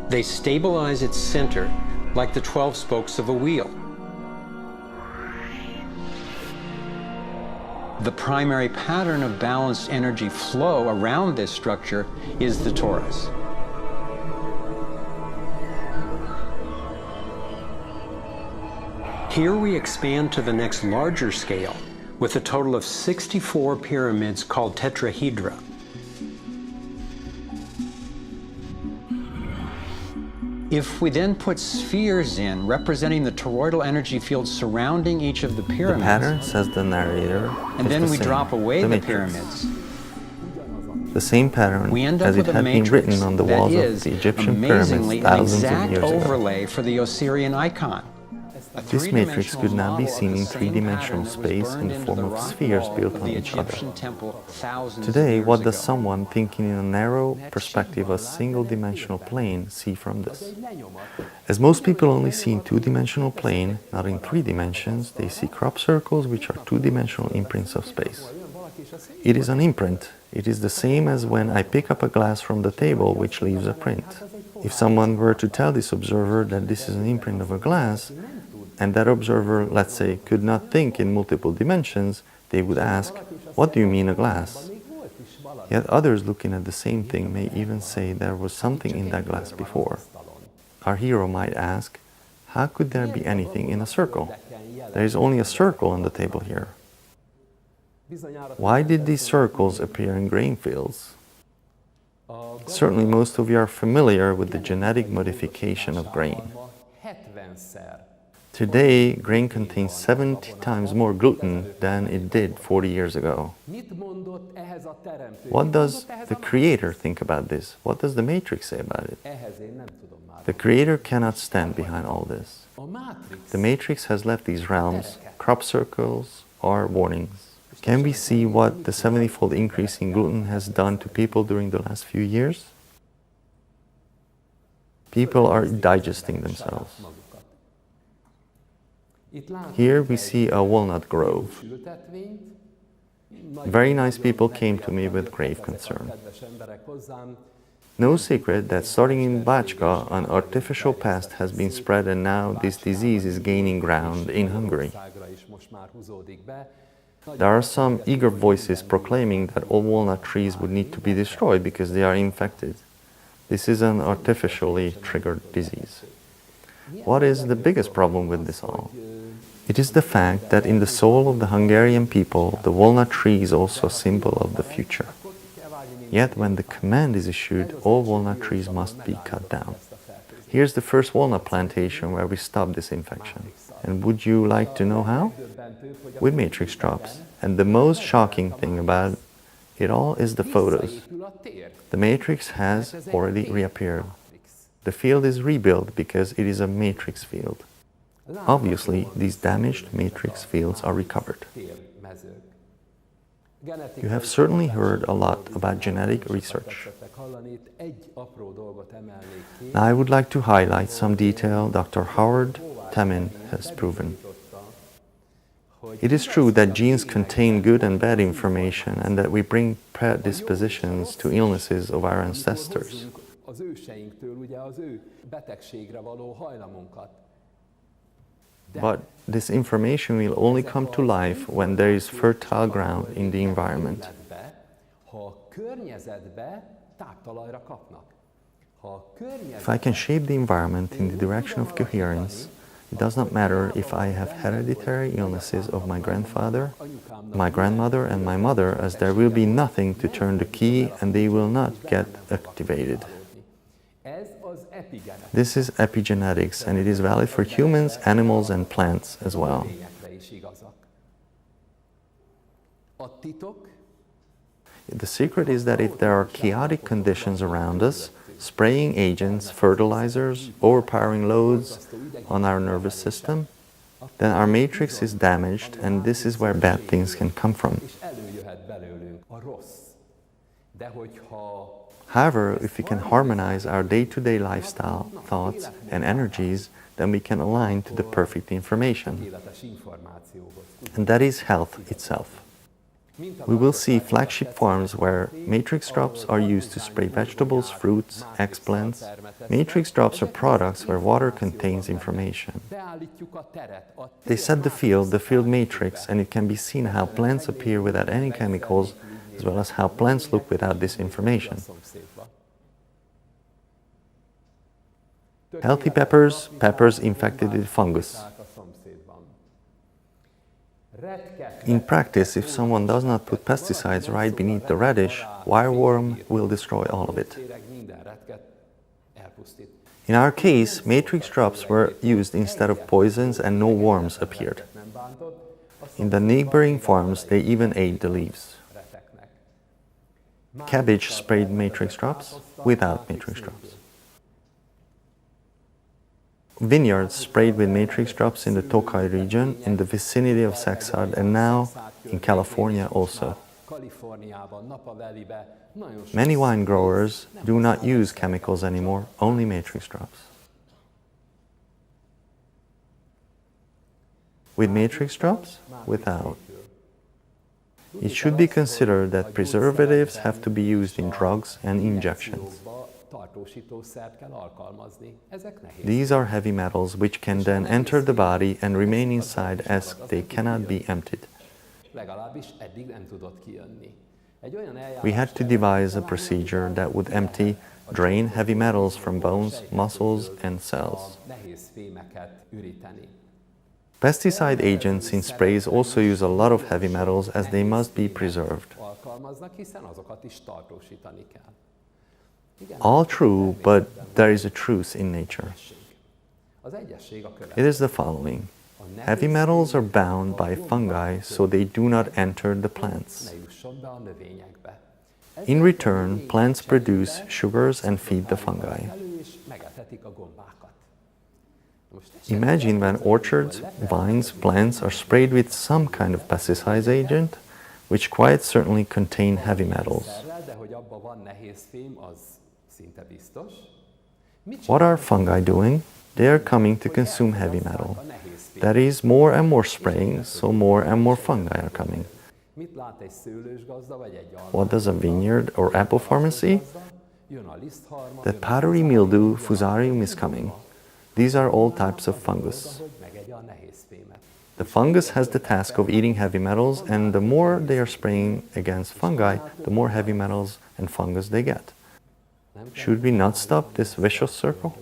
They stabilize its center like the 12 spokes of a wheel. The primary pattern of balanced energy flow around this structure is the torus. Here we expand to the next larger scale with a total of 64 pyramids called tetrahedra. If we then put spheres in representing the toroidal energy field surrounding each of the The pyramids, pattern, says the narrator, and is then the we same, drop away the the matrix. pyramids, The same pattern we end up as it with a had been matrix written on the that walls of is the Egyptian amazingly pyramids an thousands of exact years ago. overlay for the Osirian icon. A This matrix could now be three-dimensional seen in model of the same three-dimensional pattern that was space in burned the into form the of rock spheres wall built of on the each other. Egyptian temple thousands of Today, years what does ago. someone thinking in a narrow perspective, a single-dimensional plane, see from this? As most people only see in two-dimensional plane, not in three dimensions, they see crop circles, which are two-dimensional imprints of space. It is an imprint. It is the same as when I pick up a glass from the table, which leaves a print. If someone were to tell this observer that this is an imprint of a glass, and that observer, let's say, could not think in multiple dimensions, they would ask, "What do you mean a glass?" Yet others looking at the same thing may even say there was something in that glass before. Our hero might ask, "How could there be anything in a circle? There is only a circle on the table here." Why did these circles appear in grain fields? Certainly most of you are familiar with the genetic modification of grain. Today, grain contains 70 times more gluten than it did 40 years ago. What does the Creator think about this? What does the Matrix say about it? The Creator cannot stand behind all this. The Matrix has left these realms, crop circles, or warnings. Can we see what the 70-fold increase in gluten has done to people during the last few years? People are digesting themselves. Here we see a walnut grove. Very nice people came to me with grave concern. No secret that starting in Bácska, an artificial pest has been spread, and now this disease is gaining ground in Hungary. There are some eager voices proclaiming that all walnut trees would need to be destroyed because they are infected. This is an artificially triggered disease. What is the biggest problem with this all? It is the fact that in the soul of the Hungarian people, the walnut tree is also a symbol of the future. Yet when the command is issued, all walnut trees must be cut down. Here's the first walnut plantation where we stopped this infection. And would you like to know how? With matrix drops. And the most shocking thing about it all is the photos. The matrix has already reappeared. The field is rebuilt because it is a matrix field. Obviously, these damaged matrix fields are recovered. You have certainly heard a lot about genetic research. Now I would like to highlight some detail Dr. Howard Temin has proven. It is true that genes contain good and bad information and that we bring predispositions to illnesses of our ancestors. But this information will only come to life when there is fertile ground in the environment. If I can shape the environment in the direction of coherence, it does not matter if I have hereditary illnesses of my grandfather, my grandmother, and my mother, as there will be nothing to turn the key and they will not get activated. This is epigenetics, and it is valid for humans, animals, and plants as well. The secret is that if there are chaotic conditions around us, spraying agents, fertilizers, overpowering loads on our nervous system, then our matrix is damaged, and this is where bad things can come from. However, if we can harmonize our day-to-day lifestyle, thoughts, and energies, then we can align to the perfect information. And that is health itself. We will see flagship farms where matrix drops are used to spray vegetables, fruits, explants. Matrix drops are products where water contains information. They set the field matrix, and it can be seen how plants appear without any chemicals, as well as how plants look without this information. Healthy peppers, peppers infected with fungus. In practice, if someone does not put pesticides right beneath the radish, wireworm will destroy all of it. In our case, matrix drops were used instead of poisons and no worms appeared. In the neighboring farms, they even ate the leaves. Cabbage sprayed matrix drops without matrix drops. Vineyards sprayed with matrix drops in the Tokaj region, in the vicinity of Saxard, and now in California also. Many wine growers do not use chemicals anymore, only matrix drops. With matrix drops? Without. It should be considered that preservatives have to be used in drugs and injections. These are heavy metals which can then enter the body and remain inside as they cannot be emptied. We had to devise a procedure that would drain heavy metals from bones, muscles, and cells. Pesticide agents in sprays also use a lot of heavy metals as they must be preserved. All true, but there is a truth in nature. It is the following. Heavy metals are bound by fungi so they do not enter the plants. In return, plants produce sugars and feed the fungi. Imagine when orchards, vines, plants are sprayed with some kind of pesticide agent, which quite certainly contain heavy metals. What are fungi doing? They are coming to consume heavy metal. That is, more and more spraying, so more and more fungi are coming. What does a vineyard or apple farmer see? That powdery mildew, fusarium, is coming. These are all types of fungus. The fungus has the task of eating heavy metals, and the more they are spraying against fungi, the more heavy metals and fungus they get. Should we not stop this vicious circle?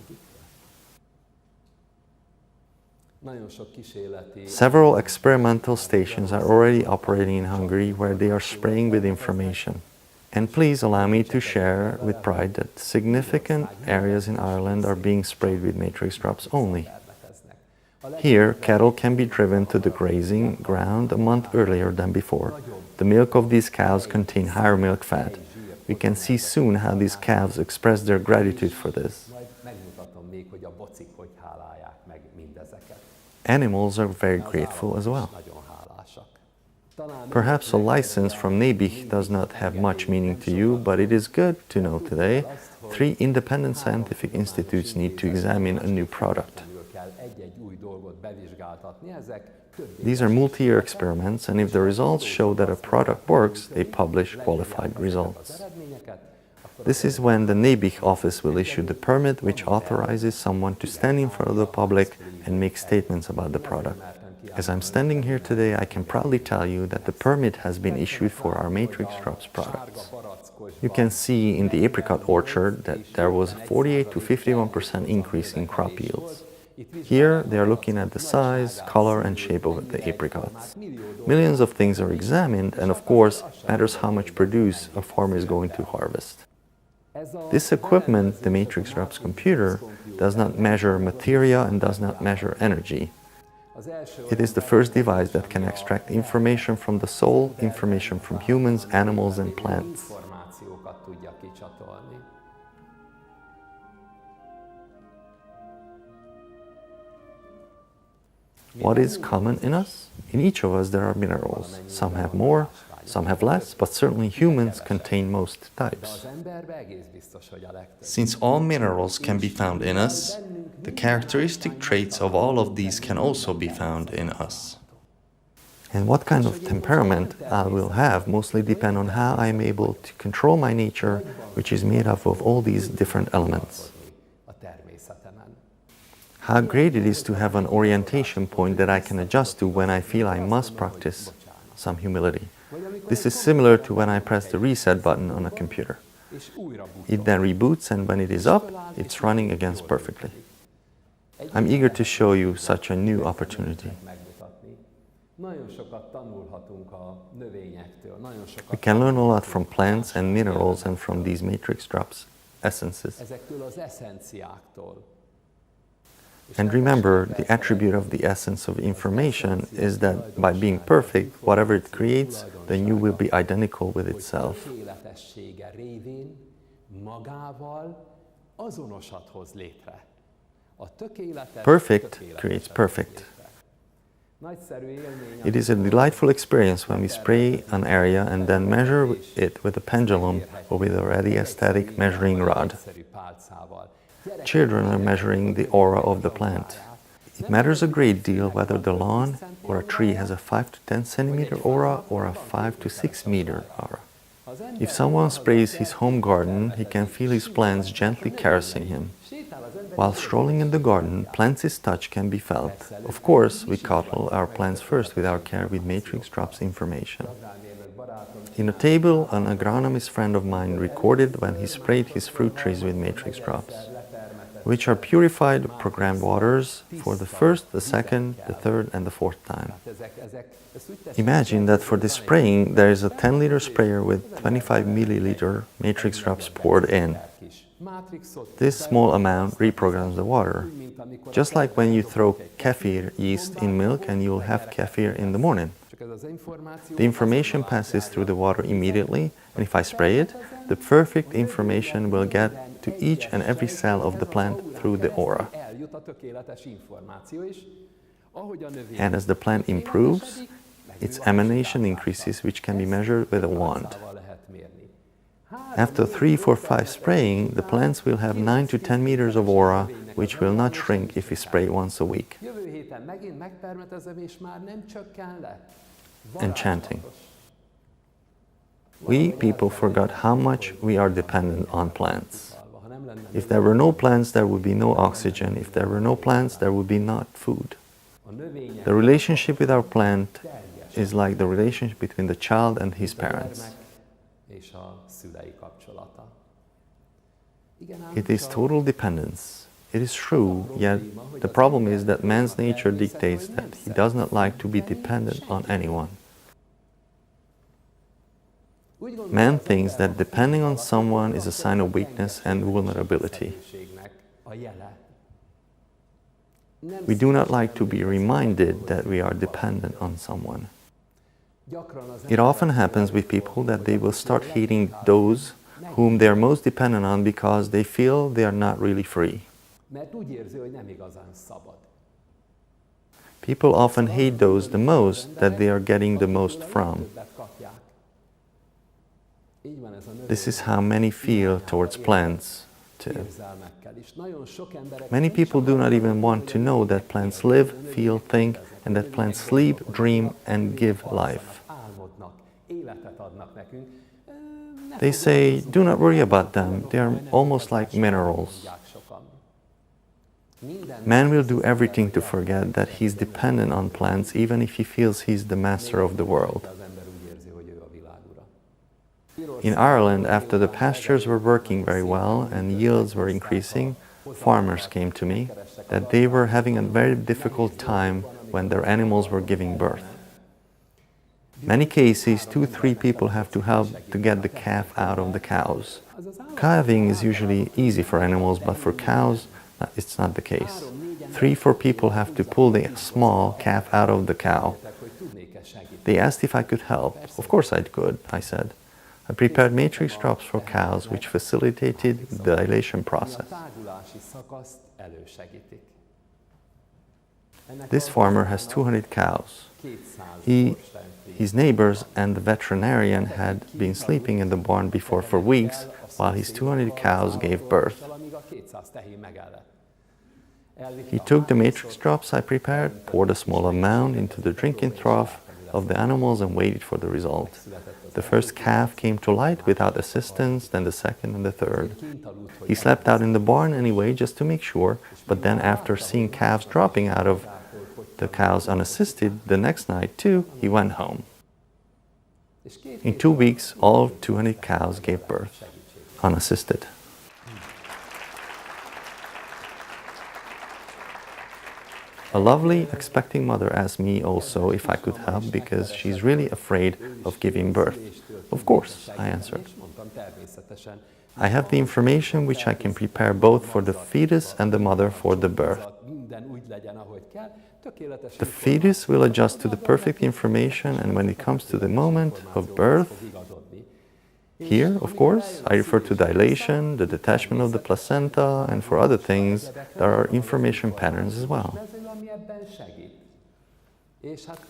Several experimental stations are already operating in Hungary where they are spraying with information. And please allow me to share with pride that significant areas in Ireland are being sprayed with matrix drops only. Here, cattle can be driven to the grazing ground a month earlier than before. The milk of these cows contains higher milk fat. We can see soon how these calves express their gratitude for this. Animals are very grateful as well. Perhaps a license from NABIH does not have much meaning to you, but it is good to know today 3 independent scientific institutes need to examine a new product. These are multi-year experiments, and if the results show that a product works, they publish qualified results. This is when the NABIH office will issue the permit which authorizes someone to stand in front of the public and make statements about the product. As I'm standing here today, I can proudly tell you that the permit has been issued for our matrix drops products. You can see in the apricot orchard that there was a 48 to 51% increase in crop yields. Here, they are looking at the size, color, and shape of the apricots. Millions of things are examined, and of course, matters how much produce a farmer is going to harvest. This equipment, the matrix drops computer, does not measure materia and does not measure energy. It is the first device that can extract information from the soil, information from humans, animals, and plants. What is common in us? In each of us there are minerals. Some have more, some have less, but certainly humans contain most types. Since all minerals can be found in us, the characteristic traits of all of these can also be found in us. And what kind of temperament I will have mostly depend on how I am able to control my nature, which is made up of all these different elements. How great it is to have an orientation point that I can adjust to when I feel I must practice some humility. This is similar to when I press the reset button on a computer. It then reboots, and when it is up, it's running again perfectly. I'm eager to show you such a new opportunity. We can learn a lot from plants and minerals and from these matrix drops essences. And remember, the attribute of the essence of information is that by being perfect, whatever it creates, then you will be identical with itself. Perfect creates perfect. It is a delightful experience when we spray an area and then measure it with a pendulum or with a radiostat measuring rod. Children are measuring the aura of the plant. It matters a great deal whether the lawn or a tree has a 5 to 10 centimeter aura or a 5 to 6 meter aura. If someone sprays his home garden, he can feel his plants gently caressing him. While strolling in the garden, plants' touch can be felt. Of course, we coddle our plants first with our care with matrix drops information. In a table, an agronomist friend of mine recorded when he sprayed his fruit trees with matrix drops, which are purified, programmed waters for the first, the second, the third, and the fourth time. Imagine that for this spraying, there is a 10-liter sprayer with 25 milliliter matrix drops poured in. This small amount reprograms the water, just like when you throw kefir yeast in milk and you'll have kefir in the morning. The information passes through the water immediately, and if I spray it, the perfect information will get to each and every cell of the plant through the aura. And as the plant improves, its emanation increases, which can be measured with a wand. After 3, 4, 5 spraying, the plants will have 9 to 10 meters of aura, which will not shrink if we spray once a week. Enchanting. We people forgot how much we are dependent on plants. If there were no plants, there would be no oxygen. If there were no plants, there would be not food. The relationship with our plant is like the relationship between the child and his parents. It is total dependence. It is true, yet the problem is that man's nature dictates that he does not like to be dependent on anyone. Man thinks that depending on someone is a sign of weakness and vulnerability. We do not like to be reminded that we are dependent on someone. It often happens with people that they will start hating those whom they are most dependent on because they feel they are not really free. People often hate those the most that they are getting the most from. This is how many feel towards plants, too. Many people do not even want to know that plants live, feel, think, and that plants sleep, dream, and give life. They say, do not worry about them, they are almost like minerals. Man will do everything to forget that he is dependent on plants, even if he feels he is the master of the world. In Ireland, after the pastures were working very well and yields were increasing, farmers came to me that they were having a very difficult time when their animals were giving birth. Many cases, 2-3 people have to help to get the calf out of the cows. Calving is usually easy for animals, but for cows, it's not the case. 3-4 people have to pull the small calf out of the cow. They asked if I could help. Of course I could, I said. I prepared matrix drops for cows which facilitated the dilation process. This farmer has 200 cows. His neighbors and the veterinarian had been sleeping in the barn before for weeks while his 200 cows gave birth. He took the matrix drops I prepared, poured a small amount into the drinking trough of the animals and waited for the result. The first calf came to light without assistance, then the second and the third. He slept out in the barn anyway just to make sure, but then after seeing calves dropping out of the cows unassisted, the next night too, he went home. In 2 weeks, all 200 cows gave birth, unassisted. A lovely, expecting mother asked me also if I could help because she's really afraid of giving birth. Of course, I answered. I have the information which I can prepare both for the fetus and the mother for the birth. The fetus will adjust to the perfect information, and when it comes to the moment of birth, here, of course, I refer to dilation, the detachment of the placenta, and for other things, there are information patterns as well.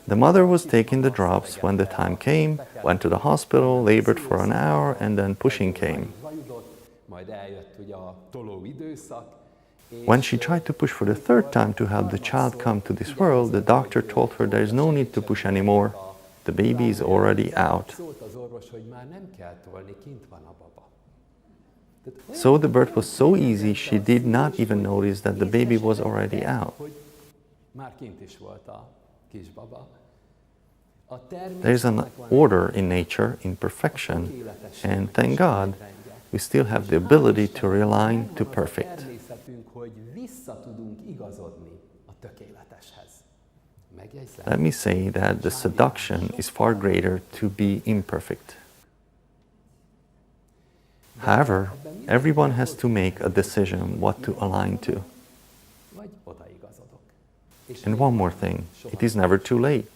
The mother was taking the drops when the time came, went to the hospital, labored for an hour, and then pushing came. When she tried to push for the third time to help the child come to this world, the doctor told her there is no need to push anymore. The baby is already out. So the birth was so easy, she did not even notice that the baby was already out. There is an order in nature, in perfection, and thank God, we still have the ability to realign to perfect. Let me say that the seduction is far greater to be imperfect. However, everyone has to make a decision what to align to. And one more thing, it is never too late.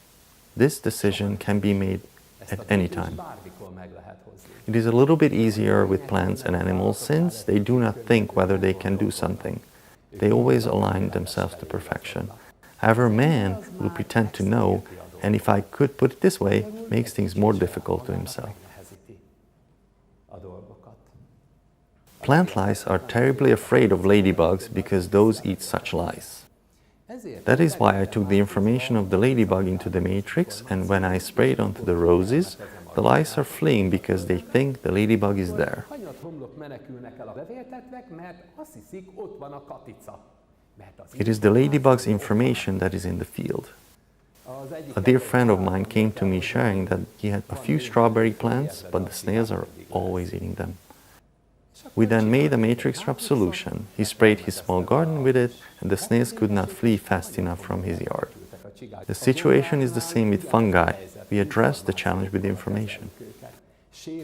This decision can be made at any time. It is a little bit easier with plants and animals since they do not think whether they can do something. They always align themselves to perfection. However, man will pretend to know, and if I could put it this way, makes things more difficult to himself. Plant lice are terribly afraid of ladybugs because those eat such lice. That is why I took the information of the ladybug into the matrix, and when I sprayed onto the roses, the lice are fleeing because they think the ladybug is there. It is the ladybug's information that is in the field. A dear friend of mine came to me sharing that he had a few strawberry plants, but the snails are always eating them. We then made a matrix drop solution. He sprayed his small garden with it, and the snails could not flee fast enough from his yard. The situation is the same with fungi. We address the challenge with information.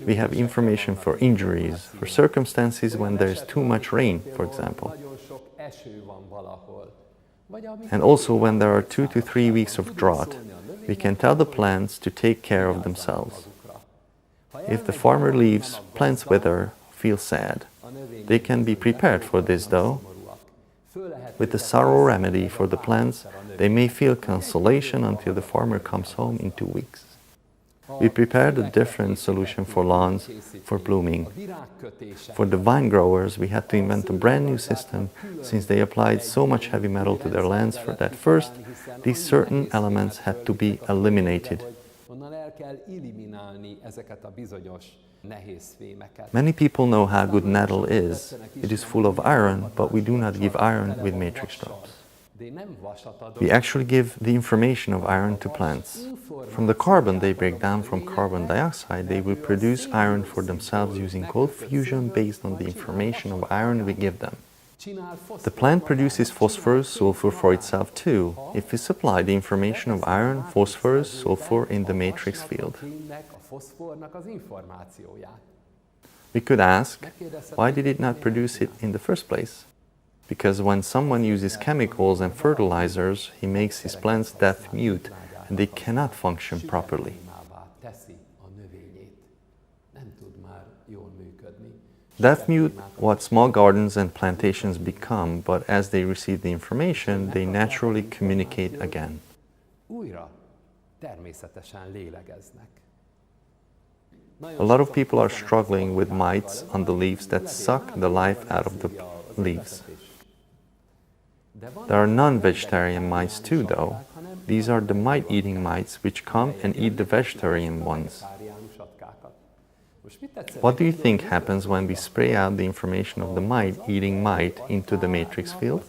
We have information for injuries, for circumstances when there is too much rain, for example. And also when there are 2 to 3 weeks of drought, we can tell the plants to take care of themselves. If the farmer leaves, plants wither, feel sad. They can be prepared for this though. With the sorrow remedy for the plants, They may feel consolation until the farmer comes home in 2 weeks. We prepared a different solution for lawns for blooming. For the vine growers, we had to invent a brand new system since they applied so much heavy metal to their lands for that first, these certain elements had to be eliminated. Many people know how good nettle is. It is full of iron, but we do not give iron with matrix drops. We actually give the information of iron to plants. From the carbon they break down from carbon dioxide, they will produce iron for themselves using cold fusion based on the information of iron we give them. The plant produces phosphorus, sulfur for itself too, if we supply the information of iron, phosphorus, sulfur in the matrix field. We could ask, why did it not produce it in the first place? Because when someone uses chemicals and fertilizers, he makes his plants deaf mute and they cannot function properly. Deaf mute what small gardens and plantations become, but as they receive the information, they naturally communicate again. A lot of people are struggling with mites on the leaves that suck the life out of the leaves. There are non-vegetarian mites too, though. These are the mite-eating mites which come and eat the vegetarian ones. What do you think happens when we spray out the information of the mite-eating mite into the matrix field?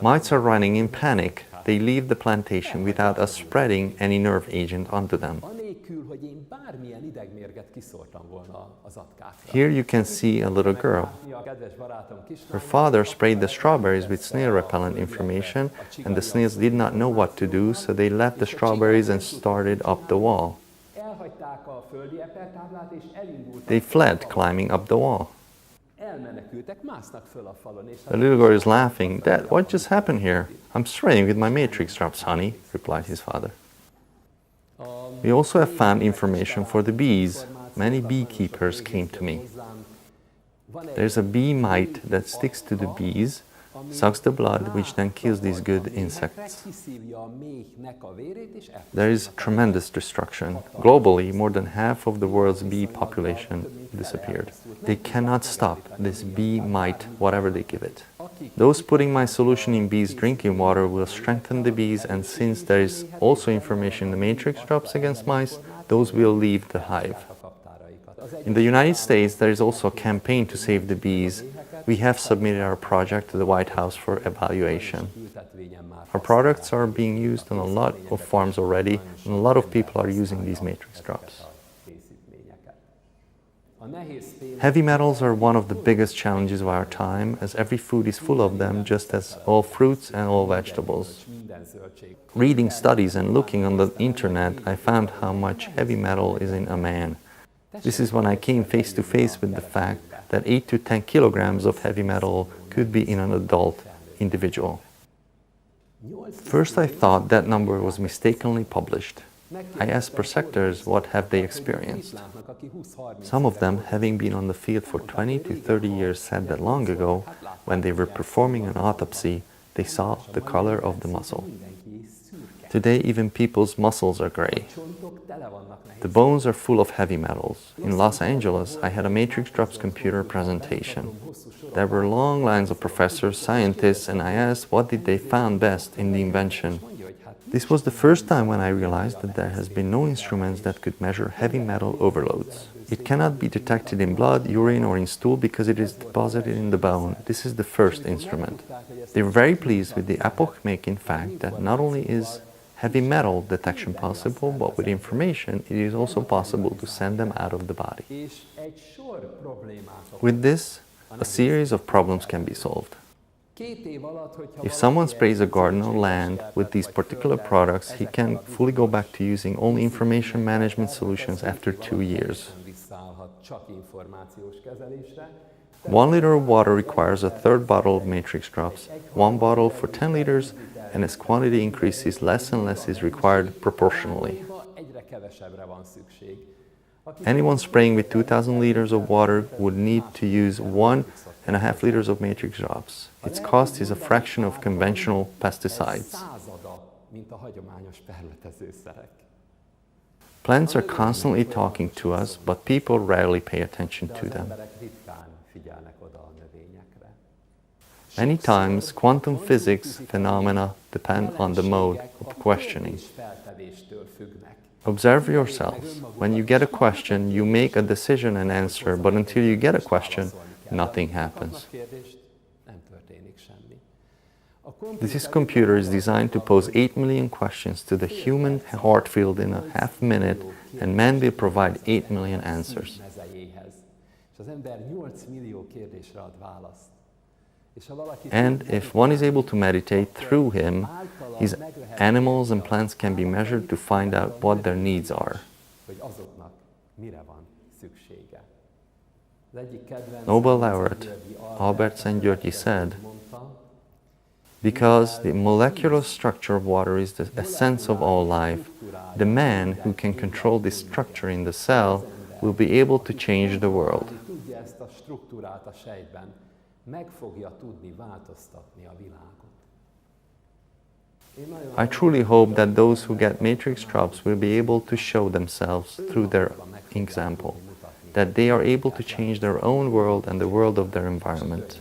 Mites are running in panic. They leave the plantation without us spreading any nerve agent onto them. Here you can see a little girl. Her father sprayed the strawberries with snail repellent information, and the snails did not know what to do, so they left the strawberries and started up the wall. They fled, climbing up the wall. The little girl is laughing. "Dad, what just happened here?" "I'm spraying with my matrix drops, honey," replied his father. We also have found information for the bees. Many beekeepers came to me. There's a bee mite that sticks to the bees, sucks the blood, which then kills these good insects. There is tremendous destruction. Globally, more than half of the world's bee population disappeared. They cannot stop this bee mite, whatever they give it. Those putting my solution in bees' drinking water will strengthen the bees, and since there is also information in the matrix drops against mice, those will leave the hive. In the United States, there is also a campaign to save the bees. We have submitted our project to the White House for evaluation. Our products are being used on a lot of farms already, and a lot of people are using these matrix drops. Heavy metals are one of the biggest challenges of our time, as every food is full of them, just as all fruits and all vegetables. Reading studies and looking on the internet, I found how much heavy metal is in a man. This is when I came face to face with the fact that 8 to 10 kilograms of heavy metal could be in an adult individual. First I thought that number was mistakenly published. I asked prosectors what have they experienced. Some of them, having been on the field for 20 to 30 years, said that long ago, when they were performing an autopsy, they saw the color of the muscle. Today, even people's muscles are gray. The bones are full of heavy metals. In Los Angeles, I had a matrix drops computer presentation. There were long lines of professors, scientists, and I asked what did they found best in the invention. This was the first time when I realized that there has been no instruments that could measure heavy metal overloads. It cannot be detected in blood, urine, or in stool because it is deposited in the bone. This is the first instrument. They were very pleased with the epoch-making fact that not only is heavy metal detection possible, but with information, it is also possible to send them out of the body. With this, a series of problems can be solved. If someone sprays a garden or land with these particular products, he can fully go back to using only information management solutions after 2 years. 1 liter of water requires a third bottle of matrix drops, 1 bottle for 10 liters, and as quantity increases, less and less is required proportionally. Anyone spraying with 2,000 liters of water would need to use 1 1.5 liters of matrix drops. Its cost is a fraction of conventional pesticides. Plants are constantly talking to us, but people rarely pay attention to them. Many times, quantum physics phenomena depend on the mode of questioning. Observe yourselves. When you get a question, you make a decision and answer, but until you get a question, nothing happens. This computer is designed to pose 8 million questions to the human heart field in a half minute, and man will provide 8 million answers. And if one is able to meditate through him, his animals and plants can be measured to find out what their needs are. Nobel laureate Albert Szent-Györgyi said, "Because the molecular structure of water is the essence of all life, the man who can control this structure in the cell will be able to change the world." I truly hope that those who get matrix drops will be able to show themselves through their example, that they are able to change their own world and the world of their environment.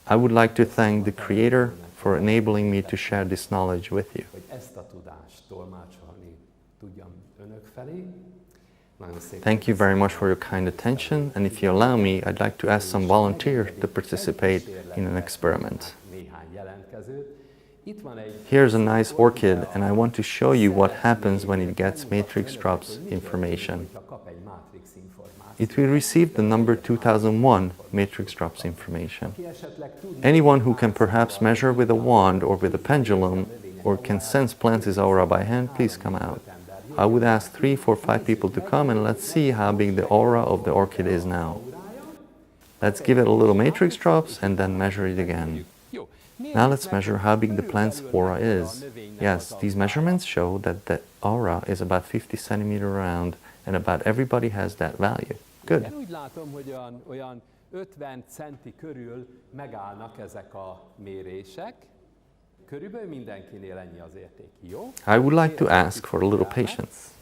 I would like to thank the Creator for enabling me to share this knowledge with you. Thank you very much for your kind attention, and if you allow me, I'd like to ask some volunteers to participate in an experiment. Here's a nice orchid, and I want to show you what happens when it gets matrix drops information. It will receive the number 2001 matrix drops information. Anyone who can perhaps measure with a wand or with a pendulum, or can sense plants' aura by hand, please come out. I would ask 3, 4, 5 people to come, and let's see how big the aura of the orchid is now. Let's give it a little matrix drops and then measure it again. Now let's measure how big the plant's aura is. Yes, these measurements show that the aura is about 50 centimeters around, and about everybody has that value. Good. Én úgy látom, hogy olyan 50 centi körül megállnak ezek a mérések. Körülbelül mindenkinél ennyi az érték. Jó? I would like to ask for a little patience.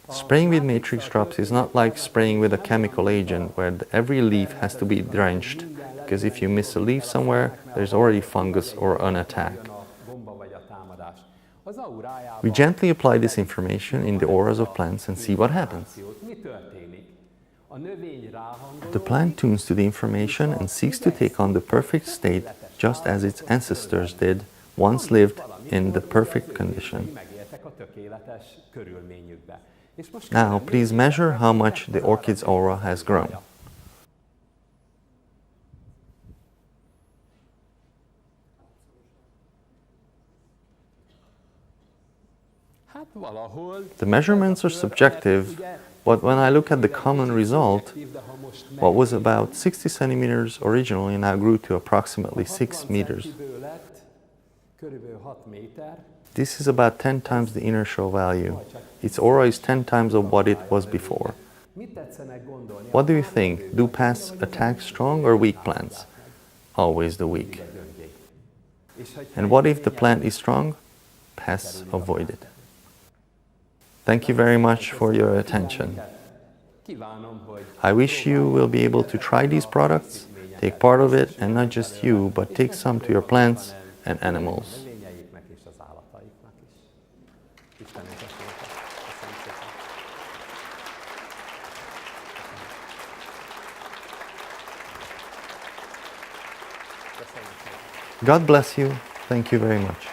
Spraying with matrix drops is not like spraying with a chemical agent where every leaf has to be drenched, because if you miss a leaf somewhere, there's already fungus or an attack. We gently apply this information in the auras of plants and see what happens. The plant tunes to the information and seeks to take on the perfect state just as its ancestors did, once lived in the perfect condition. Now, please measure how much the orchid's aura has grown. The measurements are subjective, but when I look at the common result, what was about 60 centimeters originally now grew to approximately 6 meters. This is about 10 times the inertial value. Its aura is 10 times of what it was before. What do you think? Do pests attack strong or weak plants? Always the weak. And what if the plant is strong? Pests avoid it. Thank you very much for your attention. I wish you will be able to try these products, take part of it, and not just you, but take some to your plants and animals. God bless you. Thank you very much.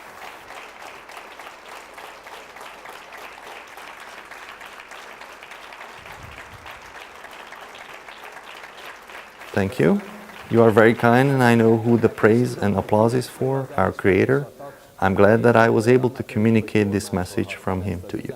Thank you. You are very kind, and I know who the praise and applause is for, our Creator. I'm glad that I was able to communicate this message from Him to you.